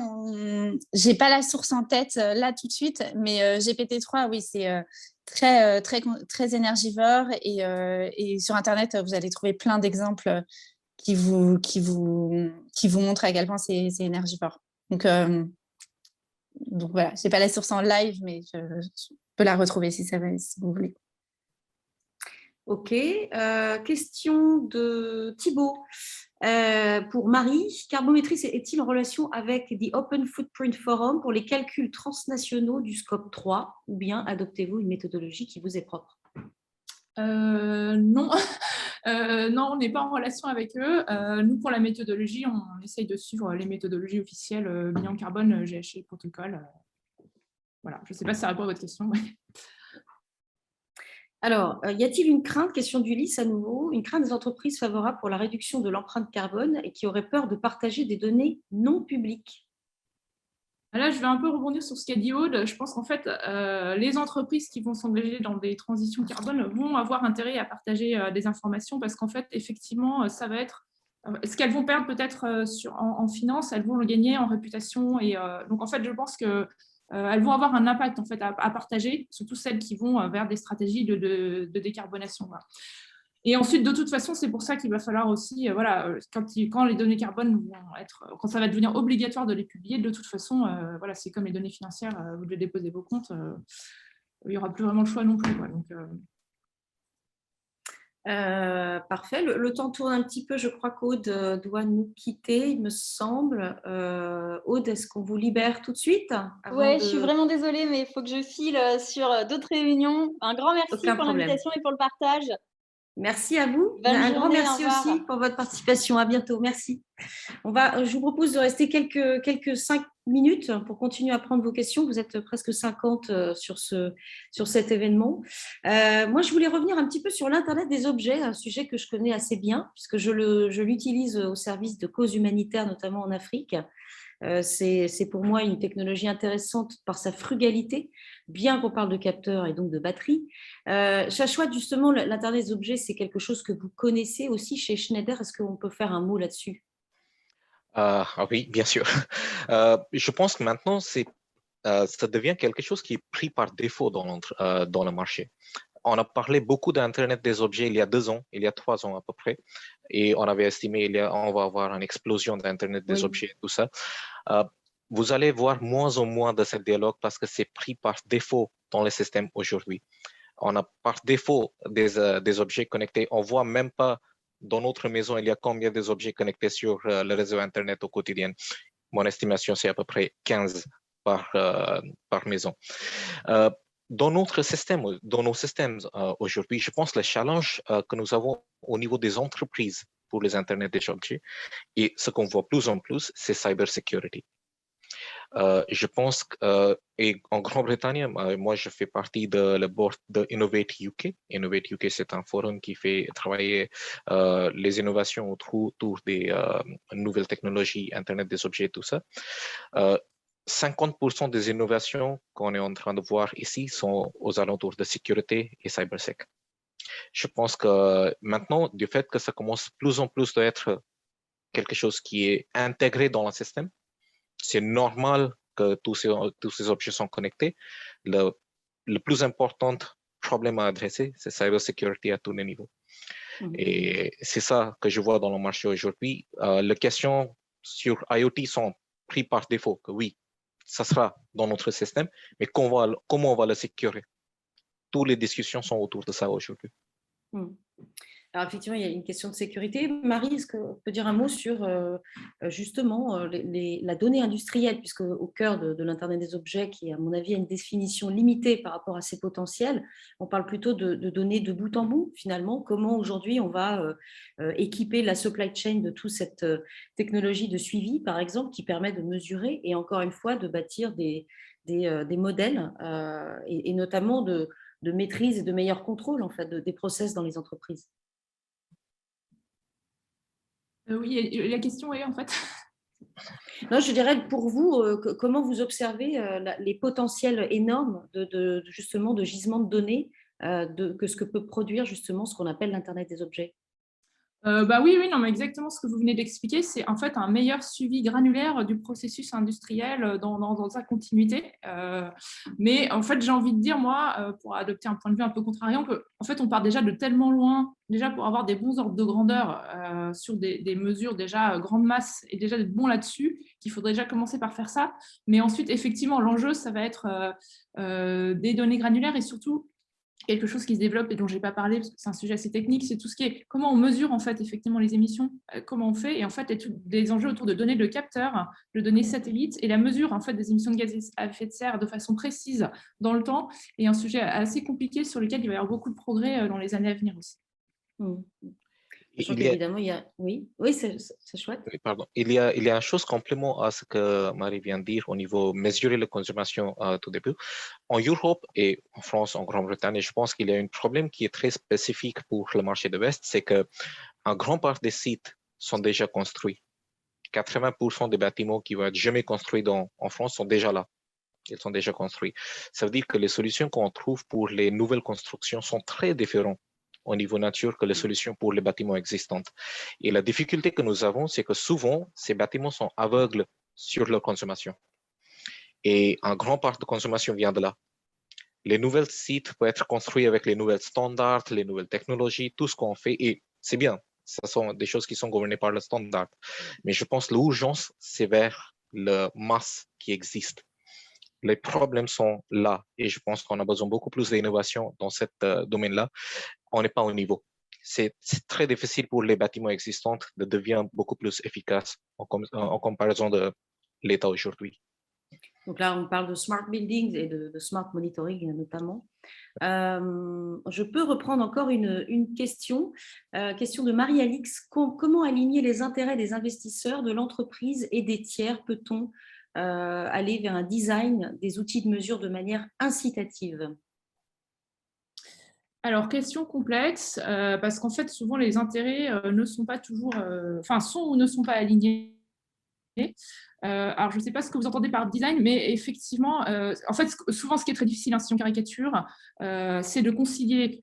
j'ai pas la source en tête là tout de suite, mais GPT-3, oui, c'est très énergivore et sur Internet, vous allez trouver plein d'exemples qui vous montrent à quel point c'est énergivore. Donc voilà, j'ai pas la source en live, mais je peux la retrouver si vous voulez. Ok, question de Thibaut. Pour Marie, Carbométrie est-il en relation avec The Open Footprint Forum pour les calculs transnationaux du scope 3 ou bien adoptez-vous une méthodologie qui vous est propre? Non. Non, on n'est pas en relation avec eux. Nous, pour la méthodologie, on essaye de suivre les méthodologies officielles, bilan carbone, GHG, protocole. Voilà, je ne sais pas si ça répond à votre question. Alors, y a-t-il une crainte, question d'Ulysse à nouveau, une crainte des entreprises favorables pour la réduction de l'empreinte carbone et qui auraient peur de partager des données non publiques? Là, je vais un peu rebondir sur ce qu'a dit Aude. Je pense qu'en fait, les entreprises qui vont s'engager dans des transitions carbone vont avoir intérêt à partager des informations parce qu'en fait, effectivement, ça va être ce qu'elles vont perdre peut-être en finance, elles vont le gagner en réputation. Et donc, en fait, je pense que elles vont avoir un impact en fait, à partager, surtout celles qui vont vers des stratégies de décarbonation. Voilà. Et ensuite, de toute façon, c'est pour ça qu'il va falloir aussi, voilà, quand les données carbone vont être, quand ça va devenir obligatoire de les publier, de toute façon, voilà, c'est comme les données financières, vous devez déposer vos comptes, il n'y aura plus vraiment le choix non plus. Quoi, donc, parfait. Le temps tourne un petit peu. Je crois qu'Aude doit nous quitter, il me semble. Aude, est-ce qu'on vous libère tout de suite? Oui, je suis vraiment désolée, mais il faut que je file sur d'autres réunions. Un grand merci Aucun pour problème. l'invitation et pour le partage. Merci à vous. Bonne Un journée, grand merci au revoir. aussi pour votre participation. À bientôt. Merci. Je vous propose de rester quelques 5 minutes pour continuer à prendre vos questions. Vous êtes presque 50 sur cet événement. Moi, je voulais revenir un petit peu sur l'Internet des objets, un sujet que je connais assez bien, puisque je l'utilise au service de causes humanitaires, notamment en Afrique. C'est pour moi une technologie intéressante par sa frugalité, bien qu'on parle de capteurs et donc de batterie. Chachouat, justement, l'Internet des objets, c'est quelque chose que vous connaissez aussi chez Schneider. Est-ce qu'on peut faire un mot là-dessus? Oui, bien sûr. Je pense que maintenant, ça devient quelque chose qui est pris par défaut dans le marché. On a parlé beaucoup d'Internet des objets il y a 2 ans, il y a 3 ans à peu près, et on avait estimé on va avoir une explosion d'Internet des objets et tout ça. Vous allez voir moins en moins de ce dialogue parce que c'est pris par défaut dans le système aujourd'hui. On a par défaut des objets connectés. On ne voit même pas dans notre maison, il y a combien d'objets connectés sur le réseau Internet au quotidien. Mon estimation, c'est à peu près 15 par maison. Dans nos systèmes aujourd'hui, je pense que le challenge que nous avons au niveau des entreprises pour les Internet des objets, et ce qu'on voit plus en plus, c'est cybersecurity. Je pense qu'en Grande-Bretagne, moi, je fais partie de le board de Innovate UK. Innovate UK, c'est un forum qui fait travailler les innovations autour des nouvelles technologies, Internet des objets, tout ça. 50% des innovations qu'on est en train de voir ici sont aux alentours de sécurité et cybersec. Je pense que maintenant, du fait que ça commence plus en plus d'être quelque chose qui est intégré dans le système, c'est normal que tous ces objets sont connectés. Le plus important problème à adresser, c'est cybersecurity à tous les niveaux. Et c'est ça que je vois dans le marché aujourd'hui. Les questions sur IoT sont prises par défaut, que oui, ça sera dans notre système, mais comment on va le sécuriser? Toutes les discussions sont autour de ça aujourd'hui. Alors, effectivement, il y a une question de sécurité. Marie, est-ce qu'on peut dire un mot sur justement la donnée industrielle, puisque au cœur de l'Internet des objets, qui, à mon avis, a une définition limitée par rapport à ses potentiels, on parle plutôt de données de bout en bout, finalement. Comment aujourd'hui on va équiper la supply chain de toute cette technologie de suivi, par exemple, qui permet de mesurer et encore une fois de bâtir des modèles et notamment de maîtrise et de meilleur contrôle en fait, des process dans les entreprises. Oui, la question est en fait. Non, je dirais pour vous, comment vous observez les potentiels énormes justement de gisements de données que ce que peut produire justement ce qu'on appelle l'Internet des objets? Oui, non, mais exactement ce que vous venez d'expliquer, c'est en fait un meilleur suivi granulaire du processus industriel dans sa continuité. Mais en fait, j'ai envie de dire, moi, pour adopter un point de vue un peu contrariant, qu'en fait, on part déjà de tellement loin, déjà pour avoir des bons ordres de grandeur sur des mesures déjà grande masse et déjà d'être bon là-dessus, qu'il faudrait déjà commencer par faire ça. Mais ensuite, effectivement, l'enjeu, ça va être des données granulaires et surtout quelque chose qui se développe et dont je n'ai pas parlé parce que c'est un sujet assez technique, c'est tout ce qui est comment on mesure en fait effectivement les émissions, comment on fait, et en fait il y a des enjeux autour de données de capteurs, de données satellites, et la mesure en fait des émissions de gaz à effet de serre de façon précise dans le temps est un sujet assez compliqué sur lequel il va y avoir beaucoup de progrès dans les années à venir aussi. Sachant qu'évidemment, il y a... Oui, c'est chouette. Oui, pardon. Il y a une chose complément à ce que Marie vient de dire au niveau mesurer la consommation tout début. En Europe et en France, en Grande-Bretagne, je pense qu'il y a un problème qui est très spécifique pour le marché de l'Ouest, c'est qu'un grand part des sites sont déjà construits. 80% des bâtiments qui vont être jamais construits en France sont déjà là. Ils sont déjà construits. Ça veut dire que les solutions qu'on trouve pour les nouvelles constructions sont très différentes au niveau nature que les solutions pour les bâtiments existants. Et la difficulté que nous avons, c'est que souvent, ces bâtiments sont aveugles sur leur consommation. Et un grand part de consommation vient de là. Les nouveaux sites peuvent être construits avec les nouvelles standards, les nouvelles technologies, tout ce qu'on fait, et c'est bien. Ce sont des choses qui sont gouvernées par le standard. Mais je pense que l'urgence, c'est vers la masse qui existe. Les problèmes sont là, et je pense qu'on a besoin beaucoup plus d'innovation dans ce domaine-là. On n'est pas au niveau. C'est très difficile pour les bâtiments existants de devenir beaucoup plus efficaces en comparaison de l'état aujourd'hui. Donc là, on parle de smart buildings et de smart monitoring notamment. Je peux reprendre encore une question, question de Marie-Alix. Comment aligner les intérêts des investisseurs, de l'entreprise et des tiers? Peut-on aller vers un design des outils de mesure de manière incitative? Alors, question complexe, parce qu'en fait, souvent, les intérêts ne sont pas toujours, sont ou ne sont pas alignés. Alors, je ne sais pas ce que vous entendez par design, mais effectivement, en fait, souvent, ce qui est très difficile, si on caricature, c'est de concilier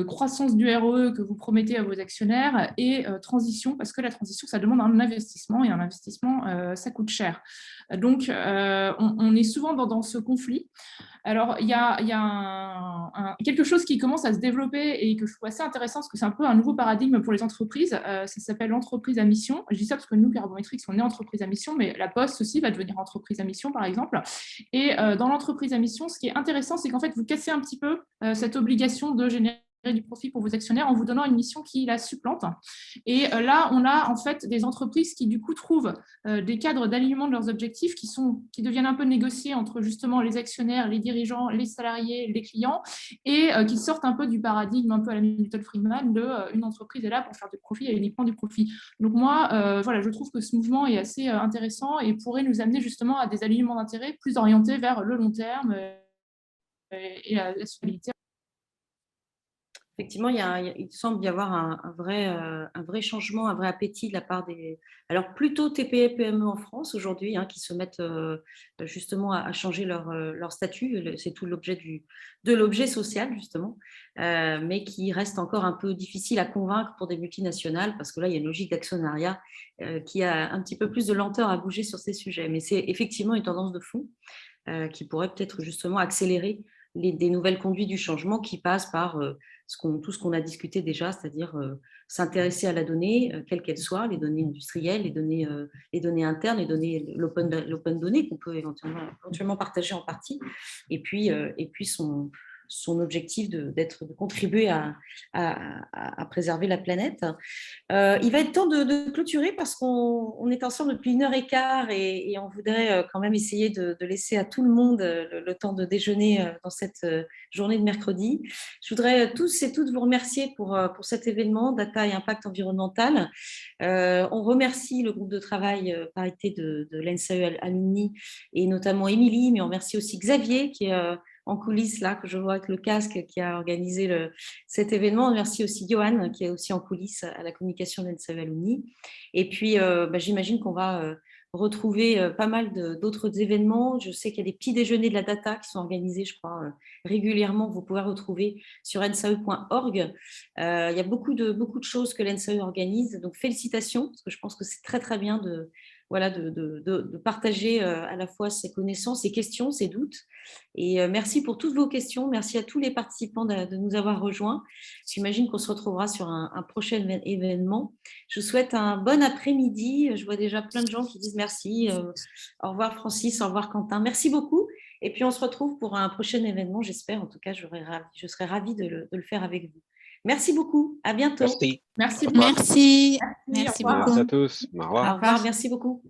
croissance du ROE que vous promettez à vos actionnaires et transition, parce que la transition, ça demande un investissement, et un investissement, ça coûte cher. Donc, on est souvent dans ce conflit. Alors, il y a quelque chose qui commence à se développer et que je trouve assez intéressant, parce que c'est un peu un nouveau paradigme pour les entreprises. Ça s'appelle l'entreprise à mission. Je dis ça parce que nous, Carbometrics, on est entreprise à mission, mais la Poste aussi va devenir entreprise à mission, par exemple. Et dans l'entreprise à mission, ce qui est intéressant, c'est qu'en fait, vous cassez un petit peu cette obligation de générer du profit pour vos actionnaires en vous donnant une mission qui la supplante. Et là, on a en fait des entreprises qui du coup trouvent des cadres d'alignement de leurs objectifs qui deviennent un peu négociés entre justement les actionnaires, les dirigeants, les salariés, les clients, et qui sortent un peu du paradigme un peu à la Milton Friedman de une entreprise est là pour faire du profit et uniquement du profit. Donc moi, voilà, je trouve que ce mouvement est assez intéressant et pourrait nous amener justement à des alignements d'intérêts plus orientés vers le long terme et la solidité. Effectivement, il semble y avoir un vrai changement, un vrai appétit de la part des… Alors, plutôt TPE, PME en France aujourd'hui, qui se mettent justement à changer leur statut. C'est tout l'objet de l'objet social, justement, mais qui reste encore un peu difficile à convaincre pour des multinationales, parce que là, il y a une logique d'actionnariat qui a un petit peu plus de lenteur à bouger sur ces sujets. Mais c'est effectivement une tendance de fond qui pourrait peut-être justement accélérer des nouvelles conduites du changement qui passent par tout ce qu'on a discuté déjà, c'est-à-dire s'intéresser à la donnée, quelle qu'elle soit, les données industrielles, les données internes, l'open donnée qu'on peut éventuellement partager en partie, et puis son objectif de contribuer à préserver la planète. Il va être temps de clôturer parce qu'on est ensemble depuis 1h15 et on voudrait quand même essayer de laisser à tout le monde le temps de déjeuner dans cette journée de mercredi. Je voudrais tous et toutes vous remercier pour cet événement Data et Impact Environnemental. On remercie le groupe de travail parité de l'NSAE Alumni et notamment Émilie, mais on remercie aussi Xavier qui est en coulisses, là, que je vois avec le casque, qui a organisé cet événement. Merci aussi Johan, qui est aussi en coulisses à la communication de l'NSAE Alumni. Et puis, j'imagine qu'on va retrouver pas mal d'autres événements. Je sais qu'il y a des petits déjeuners de la data qui sont organisés, je crois, régulièrement. Vous pouvez retrouver sur nsae.org. Il y a beaucoup de choses que l'NSAE organise. Donc, félicitations, parce que je pense que c'est très, très bien voilà, de partager à la fois ses connaissances, ses questions, ses doutes. Et merci pour toutes vos questions. Merci à tous les participants de nous avoir rejoints. J'imagine qu'on se retrouvera sur un prochain événement. Je vous souhaite un bon après-midi. Je vois déjà plein de gens qui disent merci. Au revoir Francis, au revoir Quentin. Merci beaucoup. Et puis on se retrouve pour un prochain événement, j'espère. En tout cas, je serai ravie de le faire avec vous. Merci beaucoup. À bientôt. Merci. Merci. Merci. Merci Merci au revoir. beaucoup. Merci à tous. Au revoir. Au revoir. Merci beaucoup.